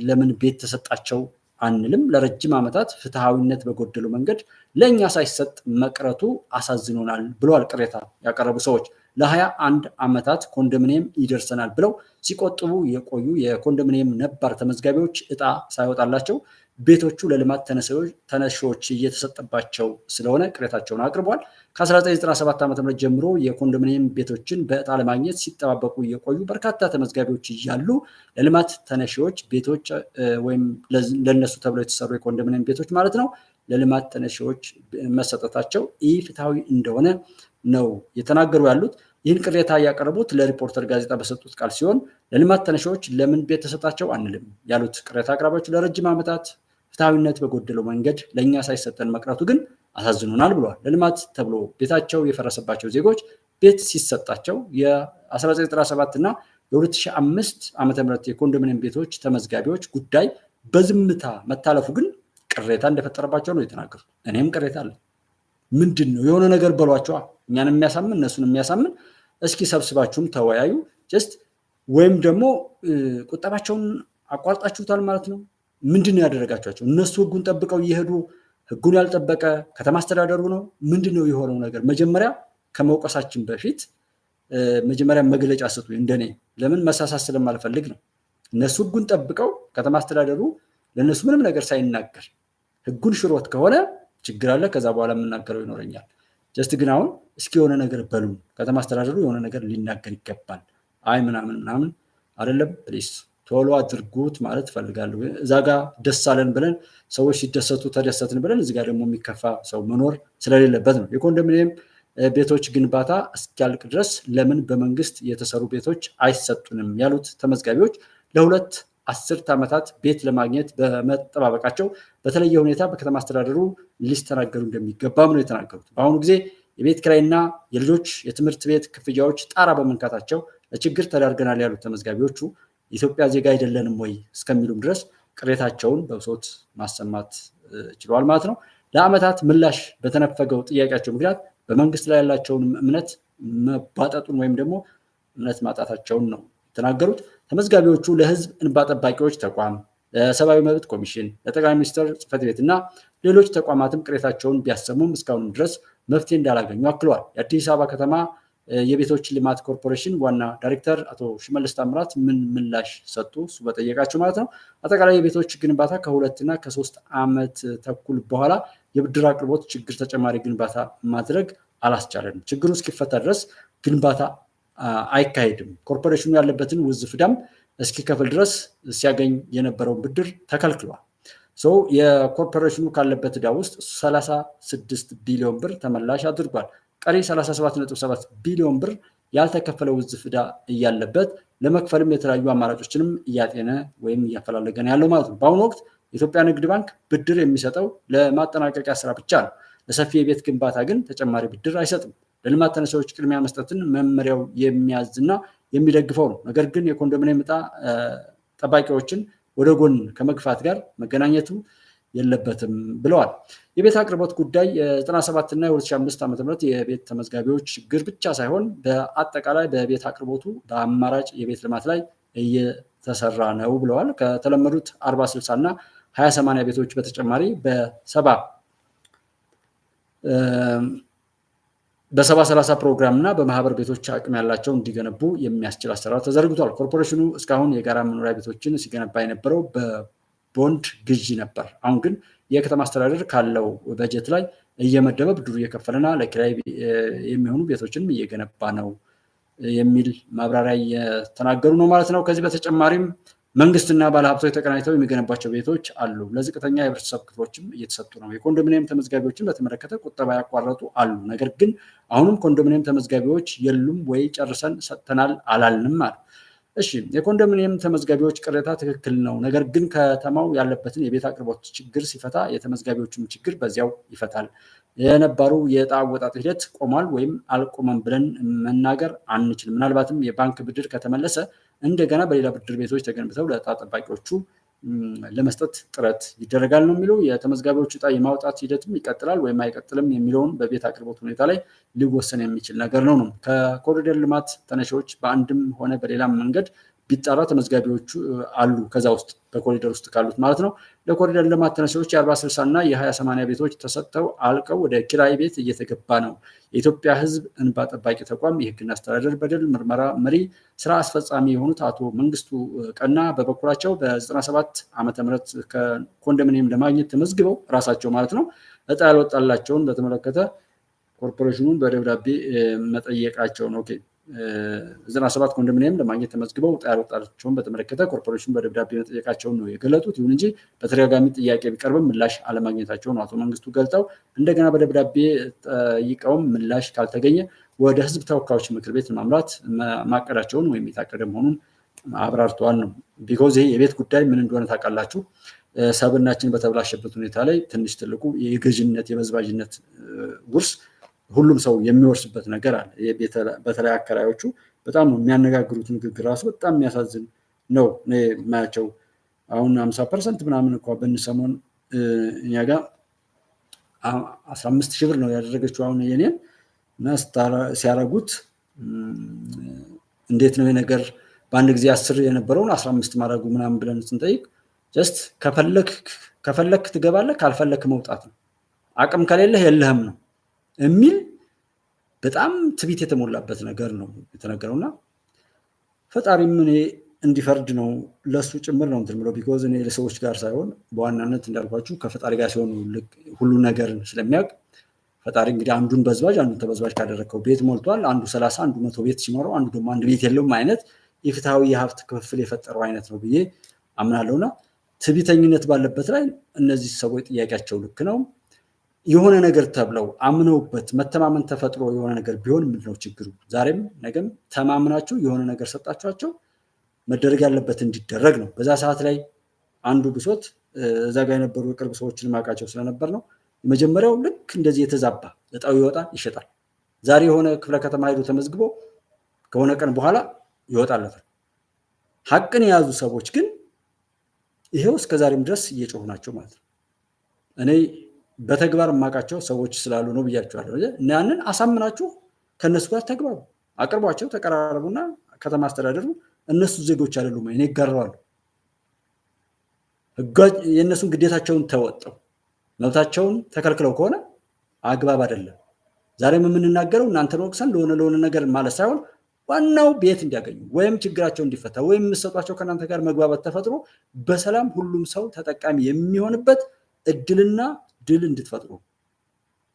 ለምን ቤት ተሰጣቸው አንልም። ለረጅም ዓመታት ፍትሃዊነት በጎደለው መንገድ ለእኛ ሳይሰጥ መቅረቱ አሳዝኖናል ብለዋል ቅሬታ ያቀረቡ ሰዎች። ለ21 ዓመታት ኮንዶሚኒየም ይደርሰናል ብለው ሲቆጥቡ የቆዩ የኮንዶሚኒየም ነባር ተመዝጋቢዎች ዕጣ ሳይወጣላቸው ቤቶቹ ለልማት ተነሺዎች እየተሰጠባቸው ስለሆነ ቅሬታቸውን አቅርቧል። ከ1997 ዓ.ም ጀምሮ የኮንዶሚኒየም ቤቶችን በዕጣ ለማግኘት ሲጠባበቁ የቆዩ በርካታ ተመዝጋቢዎች እያሉ ለልማት ተነሺዎች ቤቶች ወይም ለነሱ ተብለው የተሰሩ የኮንዶሚኒየም ቤቶች ማለት ነው ለልማት ተነሺዎች መሰጠታቸው ኢፍትሃዊ እንደሆነ ነው የተናገሩ ያሉት። ይህን ቅሬታ ያቀረቡት ለሪፖርተር ጋዜጣ በሰጡት ቃል ሲሆን ለልማት ተነሺዎች ለምን ቤት ተሰጣቸው አንልም ያሉት ቅሬታ አቅራቢዎች ለረጅም ዓመታት ፍትሃዊነት በጎደለው መንገድ ለእኛ ሳይሰጠን መቅረቱ ግን አሳዝኖናል ብለዋል። ለልማት ተብሎ ቤታቸው የፈረሰባቸው ዜጎች ቤት ሲሰጣቸው የ1997 እና የ2005 ዓ.ም የኮንዶሚኒየም ቤቶች ተመዝጋቢዎች ጉዳይ በዝምታ መታለፉ ግን ቅሬታ እንደፈጠረባቸው ነው የተናገሩት። እኔም ቅሬታ አለ። ምንድነው የሆነ ነገር በሏቸው፣ እኛን የሚያሳምን እነሱን የሚያሳምን እስኪ ሰብስባችሁም ተወያዩ። ጀስት ወይም ደግሞ ቁጠባቸውን አቋርጣችሁታል ማለት ነው። ምንድነው ያደረጋቸው? እነሱ ህጉን ጠብቀው እየሄዱ ህጉን ያልጠበቀ ከተማ አስተዳደሩ ነው። ምንድነው የሆነው ነገር? መጀመሪያ ከመውቀሳችን በፊት መጀመሪያ መግለጫ ስጡ። እንደኔ ለምን መሳሳት ስለማልፈልግ ነው። እነሱ ህጉን ጠብቀው ከተማ አስተዳደሩ ለነሱ ምንም ነገር ሳይናገር ህጉን ሽሮት ከሆነ ችግር አለ። ከዛ በኋላ የምናገረው ይኖረኛል። ጀስት ግን አሁን እስኪ የሆነ ነገር በሉ፣ ከተማ አስተዳደሩ የሆነ ነገር ሊናገር ይገባል። አይ ምናምን አይደለም፣ ፕሊስ ቶሎ አድርጉት ማለት ፈልጋለሁ። እዛ ጋር ደስ አለን ብለን ሰዎች ሲደሰቱ ተደሰትን ብለን እዚህ ጋር ደግሞ የሚከፋ ሰው መኖር ስለሌለበት ነው። የኮንዶሚኒየም ቤቶች ግንባታ እስኪያልቅ ድረስ ለምን በመንግስት የተሰሩ ቤቶች አይሰጡንም ያሉት ተመዝጋቢዎች ለሁለት አስርት ዓመታት ቤት ለማግኘት በመጠባበቃቸው በተለየ ሁኔታ በከተማ አስተዳደሩ ሊስተናገዱ እንደሚገባም ነው የተናገሩት። በአሁኑ ጊዜ የቤት ኪራይና የልጆች የትምህርት ቤት ክፍያዎች ጣራ በመንካታቸው ለችግር ተዳርገናል ያሉት ተመዝጋቢዎቹ የኢትዮጵያ ዜጋ አይደለንም ወይ እስከሚሉም ድረስ ቅሬታቸውን በብሶት ማሰማት ችለዋል ማለት ነው። ለዓመታት ምላሽ በተነፈገው ጥያቄያቸው ምክንያት በመንግስት ላይ ያላቸውን እምነት መባጠጡን ወይም ደግሞ እምነት ማጣታቸውን ነው የተናገሩት። ተመዝጋቢዎቹ ለህዝብ እንባ ጠባቂዎች ተቋም፣ ለሰብአዊ መብት ኮሚሽን፣ ለጠቅላይ ሚኒስትር ጽሕፈት ቤት እና ሌሎች ተቋማትም ቅሬታቸውን ቢያሰሙም እስካሁን ድረስ መፍትሄ እንዳላገኙ አክለዋል። የአዲስ አበባ ከተማ የቤቶች ልማት ኮርፖሬሽን ዋና ዳይሬክተር አቶ ሽመልስ ታምራት ምን ምላሽ ሰጡ? እሱ በጠየቃቸው ማለት ነው። አጠቃላይ የቤቶች ግንባታ ከ2 እና ከ3 ዓመት ተኩል በኋላ የብድር አቅርቦት ችግር ተጨማሪ ግንባታ ማድረግ አላስቻለንም። ችግሩ እስኪፈታ ድረስ ግንባታ አይካሄድም። ኮርፖሬሽኑ ያለበትን ውዝፍ ዕዳም እስኪከፍል ድረስ ሲያገኝ የነበረውን ብድር ተከልክሏል። የኮርፖሬሽኑ ካለበት ዕዳ ውስጥ 36 ቢሊዮን ብር ተመላሽ አድርጓል። ቀሪ 37.7 ቢሊዮን ብር ያልተከፈለ ውዝፍ ዕዳ እያለበት ለመክፈልም የተለያዩ አማራጮችንም እያጤነ ወይም እያፈላለገ ነው ያለው ማለት ነው። በአሁኑ ወቅት የኢትዮጵያ ንግድ ባንክ ብድር የሚሰጠው ለማጠናቀቂያ ስራ ብቻ ነው። ለሰፊ የቤት ግንባታ ግን ተጨማሪ ብድር አይሰጥም። ለልማት ተነሳዎች ቅድሚያ መስጠትን መመሪያው የሚያዝና የሚደግፈው ነው። ነገር ግን የኮንዶሚኒየም ዕጣ ጠባቂዎችን ወደ ጎን ከመግፋት ጋር መገናኘቱ የለበትም ብለዋል። የቤት አቅርቦት ጉዳይ የ97 እና የ2005 ዓ.ም የቤት ተመዝጋቢዎች ችግር ብቻ ሳይሆን በአጠቃላይ በቤት አቅርቦቱ በአማራጭ የቤት ልማት ላይ እየተሰራ ነው ብለዋል። ከተለመዱት 40/60 እና 20/80 ቤቶች በተጨማሪ በ70/30 ፕሮግራም እና በማህበር ቤቶች አቅም ያላቸው እንዲገነቡ የሚያስችል አሰራር ተዘርግቷል። ኮርፖሬሽኑ እስካሁን የጋራ መኖሪያ ቤቶችን ሲገነባ የነበረው በቦንድ ግዢ ነበር። አሁን ግን የከተማ አስተዳደር ካለው በጀት ላይ እየመደበ ብድሩ እየከፈለና ለኪራይ የሚሆኑ ቤቶችንም እየገነባ ነው የሚል ማብራሪያ እየተናገሩ ነው ማለት ነው። ከዚህ በተጨማሪም መንግስትና ባለሀብቶች ተቀናጅተው የሚገነባቸው ቤቶች አሉ። ለዝቅተኛ የህብረተሰብ ክፍሎችም እየተሰጡ ነው። የኮንዶሚኒየም ተመዝጋቢዎችን በተመለከተ ቁጠባ ያቋረጡ አሉ። ነገር ግን አሁንም ኮንዶሚኒየም ተመዝጋቢዎች የሉም ወይ ጨርሰን ሰጥተናል አላልንም አሉ። እሺ፣ የኮንዶሚኒየም ተመዝጋቢዎች ቅሬታ ትክክል ነው። ነገር ግን ከተማው ያለበትን የቤት አቅርቦት ችግር ሲፈታ የተመዝጋቢዎችም ችግር በዚያው ይፈታል። የነባሩ የዕጣ አወጣጥ ሂደት ቆሟል ወይም አልቆመም ብለን መናገር አንችልም። ምናልባትም የባንክ ብድር ከተመለሰ እንደገና በሌላ ብድር ቤቶች ተገንብተው ለዕጣ ጠባቂዎቹ ለመስጠት ጥረት ይደረጋል ነው የሚለው። የተመዝጋቢዎች ዕጣ የማውጣት ሂደትም ይቀጥላል ወይም አይቀጥልም የሚለውን በቤት አቅርቦት ሁኔታ ላይ ሊወሰን የሚችል ነገር ነው። ከኮሪደር ልማት ተነሺዎች በአንድም ሆነ በሌላም መንገድ ቢጣራ ተመዝጋቢዎቹ አሉ። ከዛ ውስጥ በኮሪደር ውስጥ ካሉት ማለት ነው። ለኮሪደር ልማት ተነሺዎች የ40/60 እና የ20/80 ቤቶች ተሰጥተው አልቀው ወደ ኪራይ ቤት እየተገባ ነው። የኢትዮጵያ ሕዝብ እንባ ጠባቂ ተቋም የህግና አስተዳደር በደል ምርመራ መሪ ስራ አስፈጻሚ የሆኑት አቶ መንግስቱ ቀና በበኩላቸው በ97 ዓ.ም ከኮንዶሚኒየም ለማግኘት ተመዝግበው ራሳቸው ማለት ነው ዕጣ ያልወጣላቸውን በተመለከተ ኮርፖሬሽኑን በደብዳቤ መጠየቃቸውን 97 ኮንዶሚኒየም ለማግኘት ተመዝግበው ዕጣ ያልወጣላቸውን በተመለከተ ኮርፖሬሽኑ በደብዳቤ መጠየቃቸውን ነው የገለጡት። ይሁን እንጂ በተደጋጋሚ ጥያቄ ቢቀርብም ምላሽ አለማግኘታቸውን አቶ መንግስቱ ገልጠው እንደገና በደብዳቤ ጠይቀውም ምላሽ ካልተገኘ ወደ ህዝብ ተወካዮች ምክር ቤት ማምራት ማቀዳቸውን ወይም የታቀደ መሆኑን አብራርተዋል ነው። ቢኮዝ ይሄ የቤት ጉዳይ ምን እንደሆነ ታውቃላችሁ። ሰብናችን በተብላሸበት ሁኔታ ላይ ትንሽ ትልቁ የገዥነት የበዝባዥነት ውርስ ሁሉም ሰው የሚወርስበት ነገር አለ። በተለይ አከራዮቹ በጣም ነው የሚያነጋግሩት ንግግር ራሱ በጣም የሚያሳዝን ነው። የማያቸው አሁን 50% ምናምን እንኳን በእንሰሞን እኛ ጋር 15,000 ብር ነው ያደረገችው አሁን የኔን እና ሲያረጉት እንዴት ነው የነገር በአንድ ጊዜ 10 የነበረውን 15 ማድረጉ ምናምን ብለን ስንጠይቅ ጀስት ከፈለክ ትገባለህ ካልፈለክ መውጣት ነው አቅም ከሌለህ የለህም ነው የሚል በጣም ትቢት የተሞላበት ነገር ነው የተነገረውና ፈጣሪም እኔ እንዲፈርድ ነው ለሱ ጭምር ነው እንትን ብለው ቢኮዝ እኔ ለሰዎች ጋር ሳይሆን በዋናነት እንዳልኳችሁ ከፈጣሪ ጋር ሲሆን ሁሉ ነገር ስለሚያውቅ ፈጣሪ እንግዲህ አንዱን በዝባጅ አንዱን ተበዝባጅ ካደረከው ቤት ሞልቷል አንዱ 30 አንዱ 100 ቤት ሲኖረው አንዱ ደግሞ አንድ ቤት የለውም አይነት የፍትሃዊ የሀብት ክፍፍል የፈጠረው አይነት ነው ብዬ አምናለሁና ትቢተኝነት ባለበት ላይ እነዚህ ሰዎች ጥያቄያቸው ልክ ነው የሆነ ነገር ተብለው አምነውበት መተማመን ተፈጥሮ የሆነ ነገር ቢሆን ምንድነው ችግሩ ዛሬም ነገም ተማምናችሁ የሆነ ነገር ሰጣችኋቸው መደረግ ያለበት እንዲደረግ ነው በዛ ሰዓት ላይ አንዱ ብሶት እዛ ጋር የነበሩ የቅርብ ሰዎችን ማቃቸው ስለነበር ነው የመጀመሪያው ልክ እንደዚህ የተዛባ እጣው ይወጣል ይሸጣል ዛሬ የሆነ ክፍለ ከተማ ሄዶ ተመዝግቦ ከሆነ ቀን በኋላ ይወጣለታል ሐቅን የያዙ ሰዎች ግን ይሄው እስከዛሬም ድረስ እየጮሁ ናቸው ማለት ነው እኔ በተግባር ማቃቸው ሰዎች ስላሉ ነው ብያቸዋለሁ እና ያንን አሳምናችሁ ከነሱ ጋር ተግባሩ አቅርቧቸው ተቀራረቡና ከተማ አስተዳደሩ እነሱ ዜጎች አይደሉም እኔ ይጋራሉ የነሱን ግዴታቸውን ተወጣው መብታቸውን ተከልክለው ከሆነ አግባብ አይደለም ዛሬም የምንናገረው እናንተን ወቅሰን ለሆነ ነገር ማለት ሳይሆን ዋናው ቤት እንዲያገኙ ወይም ችግራቸው እንዲፈታ ወይም መስጠቷቸው ከናንተ ጋር መግባባት ተፈጥሮ በሰላም ሁሉም ሰው ተጠቃሚ የሚሆንበት እድልና ድል እንድትፈጥሩ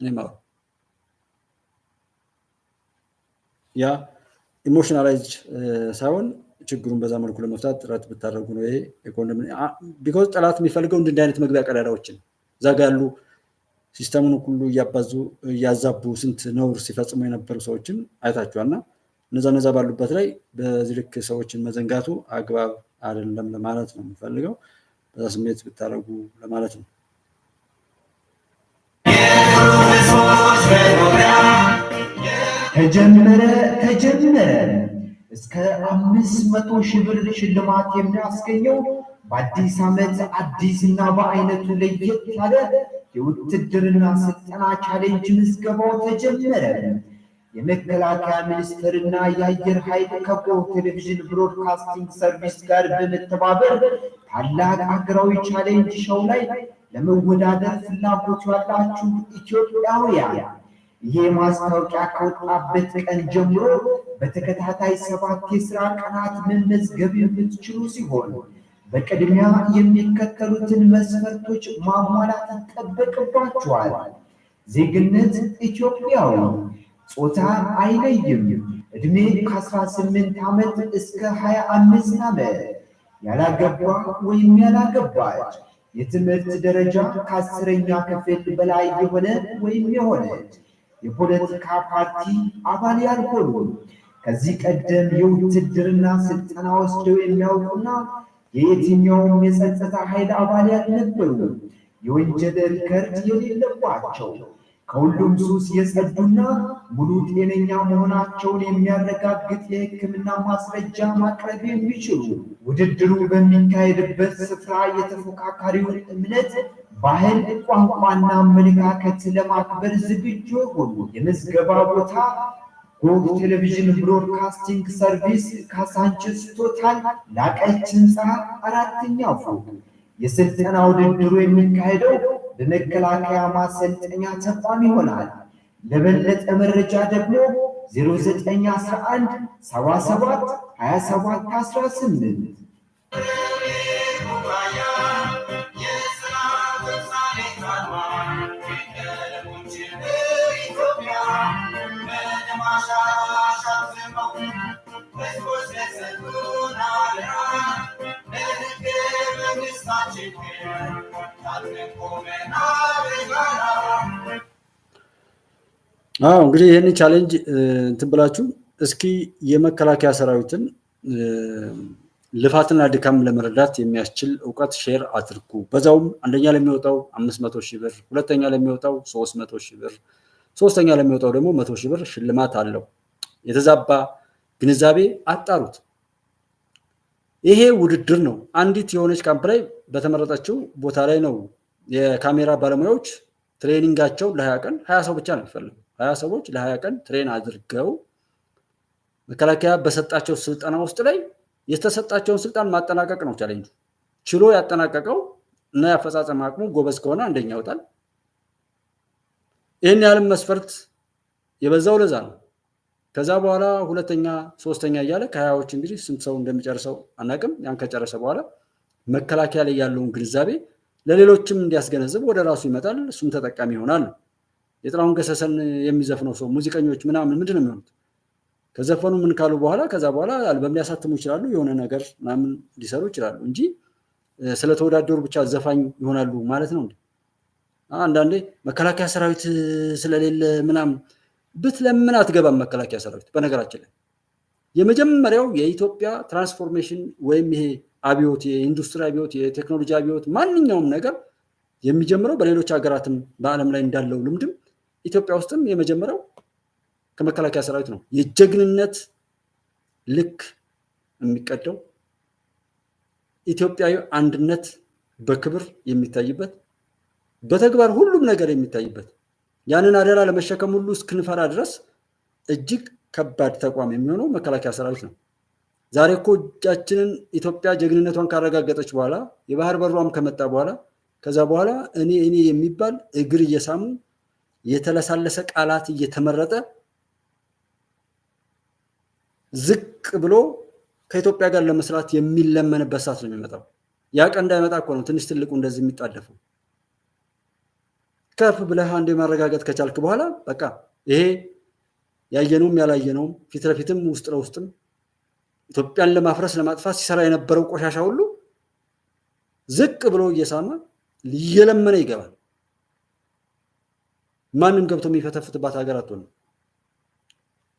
እኔ ማለት ያ ኢሞሽናላይዝ ሳይሆን ችግሩን በዛ መልኩ ለመፍታት ጥረት ብታደርጉ ነው ይሄ ኢኮኖሚ ቢኮዝ ጠላት የሚፈልገው እንደ አይነት መግቢያ ቀዳዳዎችን ዛጋ ያሉ ሲስተሙን ሁሉ ያዛቡ ስንት ነውር ሲፈጽሙ የነበሩ ሰዎችን አይታችኋልና እነዛ ባሉበት ላይ በዚህ ልክ ሰዎችን መዘንጋቱ አግባብ አይደለም ለማለት ነው የምፈልገው በዛ ስሜት ብታደርጉ ለማለት ነው ተጀመረ እስከ 500,000 ብር ሽልማት የሚያስገኘው በአዲስ ዓመት አዲስና በአይነቱ ለየት ያለ የውትድርና ስልጠና ቻሌንጅ ምዝገባው ተጀመረ የመከላከያ ሚኒስቴርና የአየር ኃይል ከኮር ቴሌቪዥን ብሮድካስቲንግ ሰርቪስ ጋር በመተባበር ታላቅ ሀገራዊ ቻሌንጅ ሾው ላይ ለመወዳደር ፍላጎት ያላችሁ ኢትዮጵያውያን ይሄ ማስታወቂያ ከወጣበት ቀን ጀምሮ በተከታታይ 7 የሥራ ቀናት መመዝገብ የምትችሉ ሲሆን በቅድሚያ የሚከተሉትን መስፈርቶች ማሟላት ይጠበቅባችኋል ዜግነት ኢትዮጵያዊ ጾታ አይለይም እድሜ ከ18 ዓመት እስከ 25 ዓመት ያላገባ ወይም ያላገባች የትምህርት ደረጃ ከ10ኛ ክፍል በላይ የሆነ ወይም የሆነች የፖለቲካ ፓርቲ አባል ያልሆኑ ከዚህ ቀደም የውትድርና ስልጠና ወስደው የሚያውቁና የየትኛውም የጸጥታ ኃይል አባል ያልነበሩ የወንጀል ሪከርድ የሌለባቸው ከሁሉም ሱስ የጸዱና ሙሉ ጤነኛ መሆናቸውን የሚያረጋግጥ የሕክምና ማስረጃ ማቅረብ የሚችሉ ውድድሩ በሚካሄድበት ስፍራ የተፎካካሪውን እምነት ባህል ቋንቋና አመለካከት ለማክበር ዝግጁ ሆኑ የምዝገባ ቦታ ኮር ቴሌቪዥን ብሮድካስቲንግ ሰርቪስ ካሳንችስ ቶታል ላቀች ህንፃ 4ኛ ፎቅ የስልጠና ውድድሩ የሚካሄደው በመከላከያ ማሰልጠኛ ተቋም ይሆናል ለበለጠ መረጃ ደግሞ 0911 77 27 18 እንግዲህ ይሄን ቻሌንጅ እንትን ብላችሁ እስኪ የመከላከያ ሰራዊትን ልፋትና ድካም ለመረዳት የሚያስችል ዕውቀት ሼር አድርጉ በዛውም አንደኛ ለሚወጣው 500,000 ብር ሁለተኛ ለሚወጣው 300,000 ብር ሶስተኛ ለሚወጣው ደግሞ 100,000 ብር ሽልማት አለው የተዛባ ግንዛቤ አጣሩት ይሄ ውድድር ነው። አንዲት የሆነች ካምፕ ላይ በተመረጠችው ቦታ ላይ ነው የካሜራ ባለሙያዎች ትሬኒንጋቸው ለ20 ቀን 20 ሰው ብቻ ነው የሚፈልጉ 20 ሰዎች ለ20 ቀን ትሬን አድርገው መከላከያ በሰጣቸው ስልጠና ውስጥ ላይ የተሰጣቸውን ስልጣን ማጠናቀቅ ነው ቻሌንጁ። ችሎ ያጠናቀቀው እና ያፈጻጸም አቅሙ ጎበዝ ከሆነ አንደኛ ይወጣል። ይሄን ያህል መስፈርት የበዛው ለዛ ነው። ከዛ በኋላ ሁለተኛ ሶስተኛ እያለ ከ20ዎች እንግዲህ ስንት ሰው እንደሚጨርሰው አናቅም። ያን ከጨረሰ በኋላ መከላከያ ላይ ያለውን ግንዛቤ ለሌሎችም እንዲያስገነዝብ ወደ ራሱ ይመጣል። እሱም ተጠቃሚ ይሆናል። የጥላሁን ገሰሰን የሚዘፍነው ሰው ሙዚቀኞች ምናምን ምንድን ነው የሚሆኑት? ከዘፈኑ ምን ካሉ በኋላ ከዛ በኋላ አልበም ሊያሳትሙ ይችላሉ፣ የሆነ ነገር ምናምን ሊሰሩ ይችላሉ እንጂ ስለተወዳደሩ ብቻ ዘፋኝ ይሆናሉ ማለት ነው። አንዳንዴ መከላከያ ሰራዊት ስለሌለ ምናምን ብትለምን አትገባም መከላከያ ሰራዊት። በነገራችን ላይ የመጀመሪያው የኢትዮጵያ ትራንስፎርሜሽን ወይም ይሄ አብዮት፣ የኢንዱስትሪ አብዮት፣ የቴክኖሎጂ አብዮት ማንኛውም ነገር የሚጀምረው በሌሎች ሀገራትም በዓለም ላይ እንዳለው ልምድም ኢትዮጵያ ውስጥም የመጀመሪያው ከመከላከያ ሰራዊት ነው። የጀግንነት ልክ የሚቀደው ኢትዮጵያዊ አንድነት በክብር የሚታይበት በተግባር ሁሉም ነገር የሚታይበት ያንን አደራ ለመሸከም ሁሉ እስክንፈራ ድረስ እጅግ ከባድ ተቋም የሚሆነው መከላከያ ሰራዊት ነው። ዛሬ እኮ እጃችንን ኢትዮጵያ ጀግንነቷን ካረጋገጠች በኋላ የባህር በሯም ከመጣ በኋላ ከዛ በኋላ እኔ የሚባል እግር እየሳሙ የተለሳለሰ ቃላት እየተመረጠ ዝቅ ብሎ ከኢትዮጵያ ጋር ለመስራት የሚለመንበት ሰዓት ነው የሚመጣው። ያ ቀን እንዳይመጣ እኮ ነው ትንሽ ትልቁ እንደዚህ የሚጣደፈው። ከፍ ብለህ አንዴ ማረጋገጥ ከቻልክ በኋላ በቃ ይሄ ያየነውም ያላየነውም ፊት ለፊትም ውስጥ ለውስጥም ኢትዮጵያን ለማፍረስ ለማጥፋት ሲሰራ የነበረው ቆሻሻ ሁሉ ዝቅ ብሎ እየሳመ እየለመነ ይገባል። ማንም ገብቶ የሚፈተፍትባት ሀገር አትሆንም።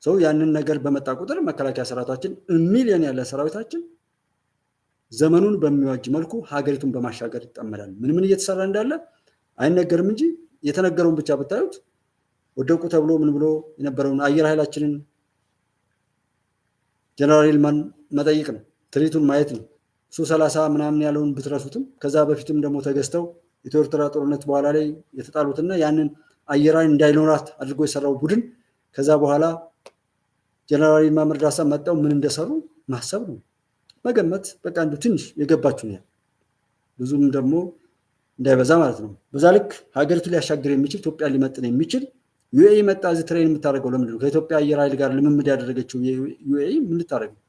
ሰው ያንን ነገር በመጣ ቁጥር መከላከያ ሰራዊታችን ሚሊዮን ያለ ሰራዊታችን ዘመኑን በሚዋጅ መልኩ ሀገሪቱን በማሻገር ይጠመዳል። ምን እየተሰራ እንዳለ አይነገርም እንጂ የተነገረውን ብቻ ብታዩት ወደቁ ተብሎ ምን ብሎ የነበረውን አየር ኃይላችንን ጀነራል ይልማን መጠይቅ ነው፣ ትርኢቱን ማየት ነው። ሱ30 ምናምን ያለውን ብትረሱትም ከዛ በፊትም ደግሞ ተገዝተው ኢትዮ ኤርትራ ጦርነት በኋላ ላይ የተጣሉትና ያንን አየር ኃይል እንዳይኖራት አድርጎ የሰራው ቡድን ከዛ በኋላ ጀነራል ይልማ መርዳሳ መጣው ምን እንደሰሩ ማሰብ ነው፣ መገመት። በቃ አንዱ ትንሽ የገባችሁ ነው፣ ብዙም ደግሞ እንዳይበዛ ማለት ነው። በዛ ልክ ሀገሪቱ ሊያሻግር የሚችል ኢትዮጵያ ሊመጥን የሚችል ዩኤኢ መጣ እዚህ ትሬን የምታደርገው ለምንድን ነው? ከኢትዮጵያ አየር ኃይል ጋር ልምምድ ያደረገችው ዩኤኢ ምን ልታደርገው?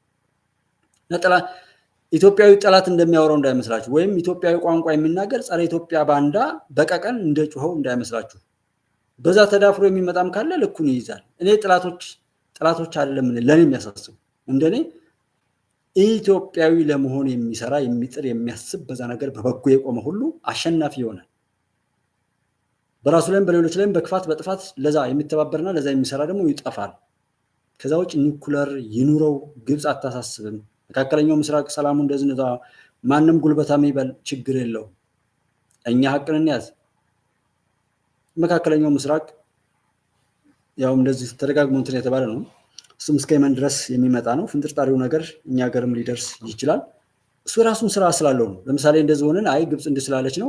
ኢትዮጵያዊ ጠላት እንደሚያወራው እንዳይመስላችሁ፣ ወይም ኢትዮጵያዊ ቋንቋ የሚናገር ጸረ ኢትዮጵያ ባንዳ በቀቀን እንደ ጩኸው እንዳይመስላችሁ። በዛ ተዳፍሮ የሚመጣም ካለ ልኩን ይይዛል። እኔ ጠላቶች አይደለም ለኔ የሚያሳስቡ እንደኔ ኢትዮጵያዊ ለመሆን የሚሰራ የሚጥር የሚያስብ በዛ ነገር በበጎ የቆመ ሁሉ አሸናፊ ይሆናል። በራሱ ላይም በሌሎች ላይም በክፋት በጥፋት ለዛ የሚተባበርና ለዛ የሚሰራ ደግሞ ይጠፋል። ከዛ ውጭ ኒኩለር ይኑረው ግብፅ አታሳስብም። መካከለኛው ምስራቅ ሰላሙ እንደዚህ ነው። ማንም ጉልበታም ይበል ችግር የለው፣ እኛ ሀቅን እንያዝ። መካከለኛው ምስራቅ ያው እንደዚህ ተደጋግሞ እንትን የተባለ ነው። እሱም እስከ የመን ድረስ የሚመጣ ነው። ፍንጥርጣሪው ነገር እኛ ሀገርም ሊደርስ ይችላል። እሱ የራሱን ስራ ስላለው ነው። ለምሳሌ እንደዚህ ሆነን አይ ግብፅ እንድስላለች ነው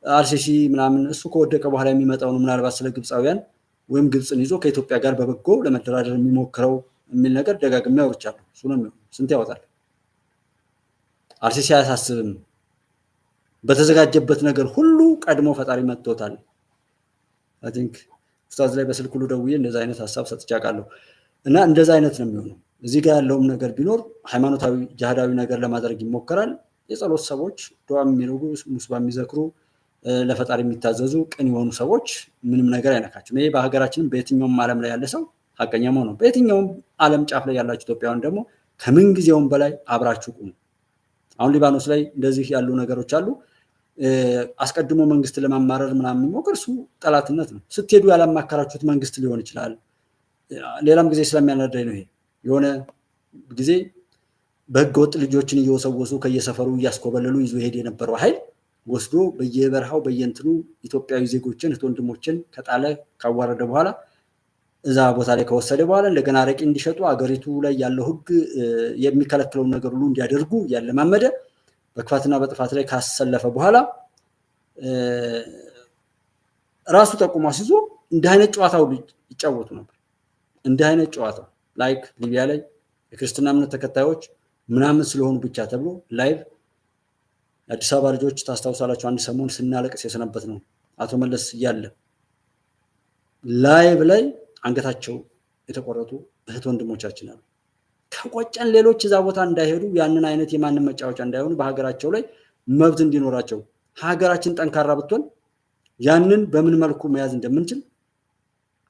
አርሲሲ ምናምን እሱ ከወደቀ በኋላ የሚመጣው ነው። ምናልባት ስለ ግብፃውያን ወይም ግብፅን ይዞ ከኢትዮጵያ ጋር በበጎ ለመደራደር የሚሞክረው የሚል ነገር ደጋግሜ አውርቻለሁ። እሱ ነው የሚሆነው። ስንት ያወጣል? አርሲሲ አያሳስብም። በተዘጋጀበት ነገር ሁሉ ቀድሞ ፈጣሪ መጥቶታል። አይ ቲንክ ኡስታዝ ላይ በስልክ ሁሉ ደውዬ እንደዛ አይነት ሀሳብ ሰጥቼ አውቃለሁ። እና እንደዛ አይነት ነው የሚሆነው። እዚህ ጋር ያለውም ነገር ቢኖር ሃይማኖታዊ ጃሃዳዊ ነገር ለማድረግ ይሞከራል። የጸሎት ሰዎች ዱዓ የሚያደርጉ ሙስባ የሚዘክሩ ለፈጣሪ የሚታዘዙ ቅን የሆኑ ሰዎች ምንም ነገር አይነካቸውም። ይሄ በሀገራችንም በየትኛውም ዓለም ላይ ያለ ሰው ሀቀኛ መሆን ነው። በየትኛውም ዓለም ጫፍ ላይ ያላችሁ ኢትዮጵያውያን ደግሞ ከምን ጊዜውም በላይ አብራችሁ ቁሙ። አሁን ሊባኖስ ላይ እንደዚህ ያሉ ነገሮች አሉ። አስቀድሞ መንግስት ለማማረር ምናምን የሚሞክር እሱ ጠላትነት ነው። ስትሄዱ ያላማከራችሁት መንግስት ሊሆን ይችላል። ሌላም ጊዜ ስለሚያናደኝ ነው። ይሄ የሆነ ጊዜ በህገወጥ ልጆችን እየወሰወሱ ከየሰፈሩ እያስኮበለሉ ይዞ ሄድ የነበረው ኃይል ወስዶ በየበረሃው በየእንትኑ ኢትዮጵያዊ ዜጎችን ወንድሞችን ከጣለ ካዋረደ በኋላ እዛ ቦታ ላይ ከወሰደ በኋላ እንደገና አረቂ እንዲሸጡ አገሪቱ ላይ ያለው ህግ የሚከለክለው ነገር ሁሉ እንዲያደርጉ ያለማመደ በክፋትና በጥፋት ላይ ካሰለፈ በኋላ ራሱ ጠቁሞ አስይዞ እንደ አይነት ጨዋታው ይጫወቱ ነበር። እንደ አይነት ጨዋታ ላይክ ሊቢያ ላይ የክርስትና እምነት ተከታዮች ምናምን ስለሆኑ ብቻ ተብሎ ላይቭ አዲስ አበባ ልጆች ታስታውሳላችሁ፣ አንድ ሰሞን ስናለቅስ የሰነበት ነው። አቶ መለስ እያለ ላይቭ ላይ አንገታቸው የተቆረጡ እህት ወንድሞቻችን አሉ። ከቆጨን ሌሎች እዛ ቦታ እንዳይሄዱ ያንን አይነት የማንም መጫወቻ እንዳይሆኑ በሀገራቸው ላይ መብት እንዲኖራቸው ሀገራችን ጠንካራ ብትሆን ያንን በምን መልኩ መያዝ እንደምንችል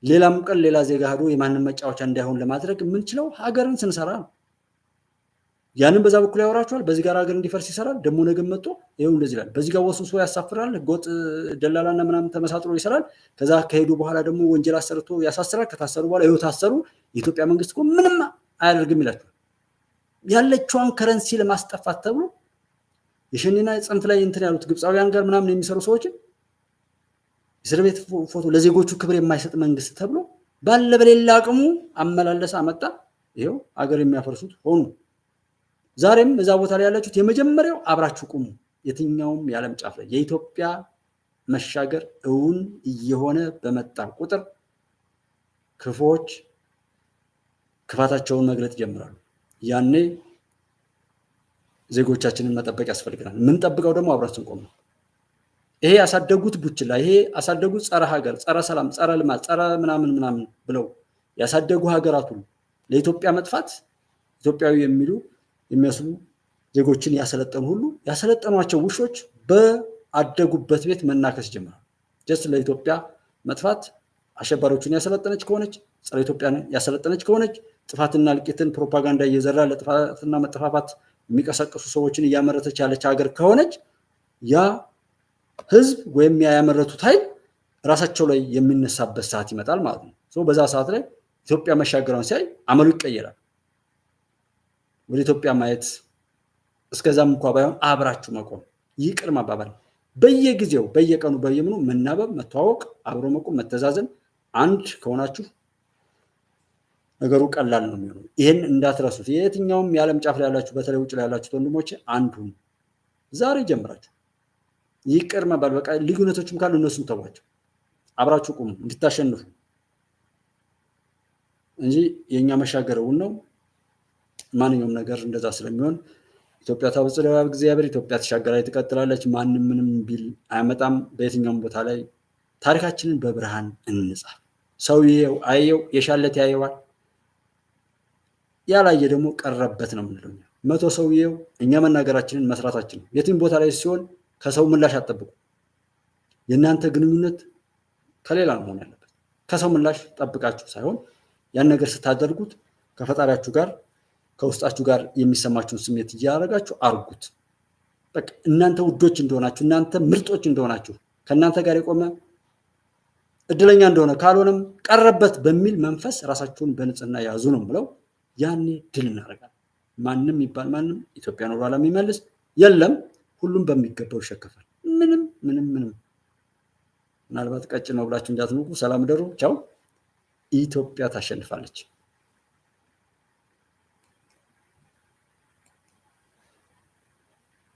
ሌላም ቀን ሌላ ዜጋ ሄዶ የማንም መጫወቻ እንዳይሆን ለማድረግ የምንችለው ሀገርን ስንሰራ ነው። ያንን በዛ በኩል ያወራቸዋል። በዚህ ጋር ሀገር እንዲፈርስ ይሰራል። ደግሞ ነገ መጥቶ ይሄው እንደዚህ ይላል። በዚህ ጋር ወስውሶ ያሳፍራል። ህገወጥ ደላላና ምናምን ተመሳጥሮ ይሰራል። ከዛ ከሄዱ በኋላ ደግሞ ወንጀል አሰርቶ ያሳስራል። ከታሰሩ በኋላ ይሄው ታሰሩ። የኢትዮጵያ መንግስት እኮ ምንም አያደርግም ይላቸዋል። ያለችዋን ከረንሲ ለማስጠፋት ተብሎ የሸኔና ጽንፍ ላይ እንትን ያሉት ግብፃውያን ጋር ምናምን የሚሰሩ ሰዎችን እስር ቤት ፎቶ ለዜጎቹ ክብር የማይሰጥ መንግስት ተብሎ ባለ በሌላ አቅሙ አመላለሰ አመጣ። ይሄው አገር የሚያፈርሱት ሆኑ። ዛሬም እዛ ቦታ ላይ ያላችሁት የመጀመሪያው አብራችሁ ቁሙ። የትኛውም የዓለም ጫፍ ላይ የኢትዮጵያ መሻገር እውን እየሆነ በመጣ ቁጥር ክፉዎች ክፋታቸውን መግለጥ ይጀምራሉ። ያኔ ዜጎቻችንን መጠበቅ ያስፈልገናል። የምንጠብቀው ደግሞ አብራችን ቆም ነው። ይሄ ያሳደጉት ቡችላ፣ ይሄ ያሳደጉት ጸረ ሀገር፣ ጸረ ሰላም፣ ጸረ ልማት፣ ጸረ ምናምን ምናምን ብለው ያሳደጉ ሀገራት ሁሉ ለኢትዮጵያ መጥፋት ኢትዮጵያዊ የሚመስሉ ዜጎችን ያሰለጠኑ ሁሉ ያሰለጠኗቸው ውሾች በአደጉበት ቤት መናከስ ጀምራል። ጀስት ለኢትዮጵያ መጥፋት አሸባሪዎችን ያሰለጠነች ከሆነች፣ ጸረ ኢትዮጵያን ያሰለጠነች ከሆነች፣ ጥፋትና እልቂትን ፕሮፓጋንዳ እየዘራ ለጥፋትና መጠፋፋት የሚቀሰቅሱ ሰዎችን እያመረተች ያለች ሀገር ከሆነች ያ ህዝብ ወይም ያመረቱት ኃይል ራሳቸው ላይ የሚነሳበት ሰዓት ይመጣል ማለት ነው። በዛ ሰዓት ላይ ኢትዮጵያ መሻገሯን ሲያይ አመሉ ይቀየራል። ወደ ኢትዮጵያ ማየት እስከዛም እንኳ ባይሆን አብራችሁ መቆም፣ ይቅር መባባል፣ በየጊዜው በየቀኑ በየምኑ መናበብ፣ መተዋወቅ፣ አብሮ መቆም፣ መተዛዘን፣ አንድ ከሆናችሁ ነገሩ ቀላል ነው የሚሆነው። ይሄን እንዳትረሱት። የትኛውም የዓለም ጫፍ ላይ ያላችሁ በተለይ ውጭ ላይ ያላችሁ ወንድሞቼ አንዱ ዛሬ ጀምራችሁ ይቅር መባል፣ በቃ ልዩነቶችም ካሉ እነሱን ተዋቸው፣ አብራችሁ ቁሙ እንድታሸንፉ እንጂ የኛ መሻገረውን ነው። ማንኛውም ነገር እንደዛ ስለሚሆን ኢትዮጵያ ታበጽሕዋ እግዚአብሔር፣ ኢትዮጵያ ተሻገራ ትቀጥላለች። ማንም ምንም ቢል አያመጣም። በየትኛውም ቦታ ላይ ታሪካችንን በብርሃን እንጻፍ። ሰው ይሄው አየው፣ የሻለት ያየዋል፣ ያላየ ደግሞ ቀረበት ነው የምንለው። መቶ ሰው ይሄው፣ እኛ መናገራችንን መስራታችን ነው። የትም ቦታ ላይ ሲሆን ከሰው ምላሽ አትጠብቁ። የእናንተ ግንኙነት ከሌላ ነው መሆን ያለበት። ከሰው ምላሽ ጠብቃችሁ ሳይሆን ያን ነገር ስታደርጉት ከፈጣሪያችሁ ጋር ከውስጣችሁ ጋር የሚሰማችሁን ስሜት እያደረጋችሁ አርጉት። በቃ እናንተ ውዶች እንደሆናችሁ፣ እናንተ ምርጦች እንደሆናችሁ፣ ከእናንተ ጋር የቆመ እድለኛ እንደሆነ ካልሆነም ቀረበት በሚል መንፈስ ራሳችሁን በንጽህና ያዙ ነው ብለው ያኔ ድል እናደርጋለን። ማንም ይባል ማንም ኢትዮጵያን ወደ ኋላ የሚመልስ የለም። ሁሉም በሚገባው ይሸከፋል። ምንም ምናልባት ቀጭን ነው ብላችሁ እንዳትንቁ። ሰላም ደሩ። ቻው። ኢትዮጵያ ታሸንፋለች።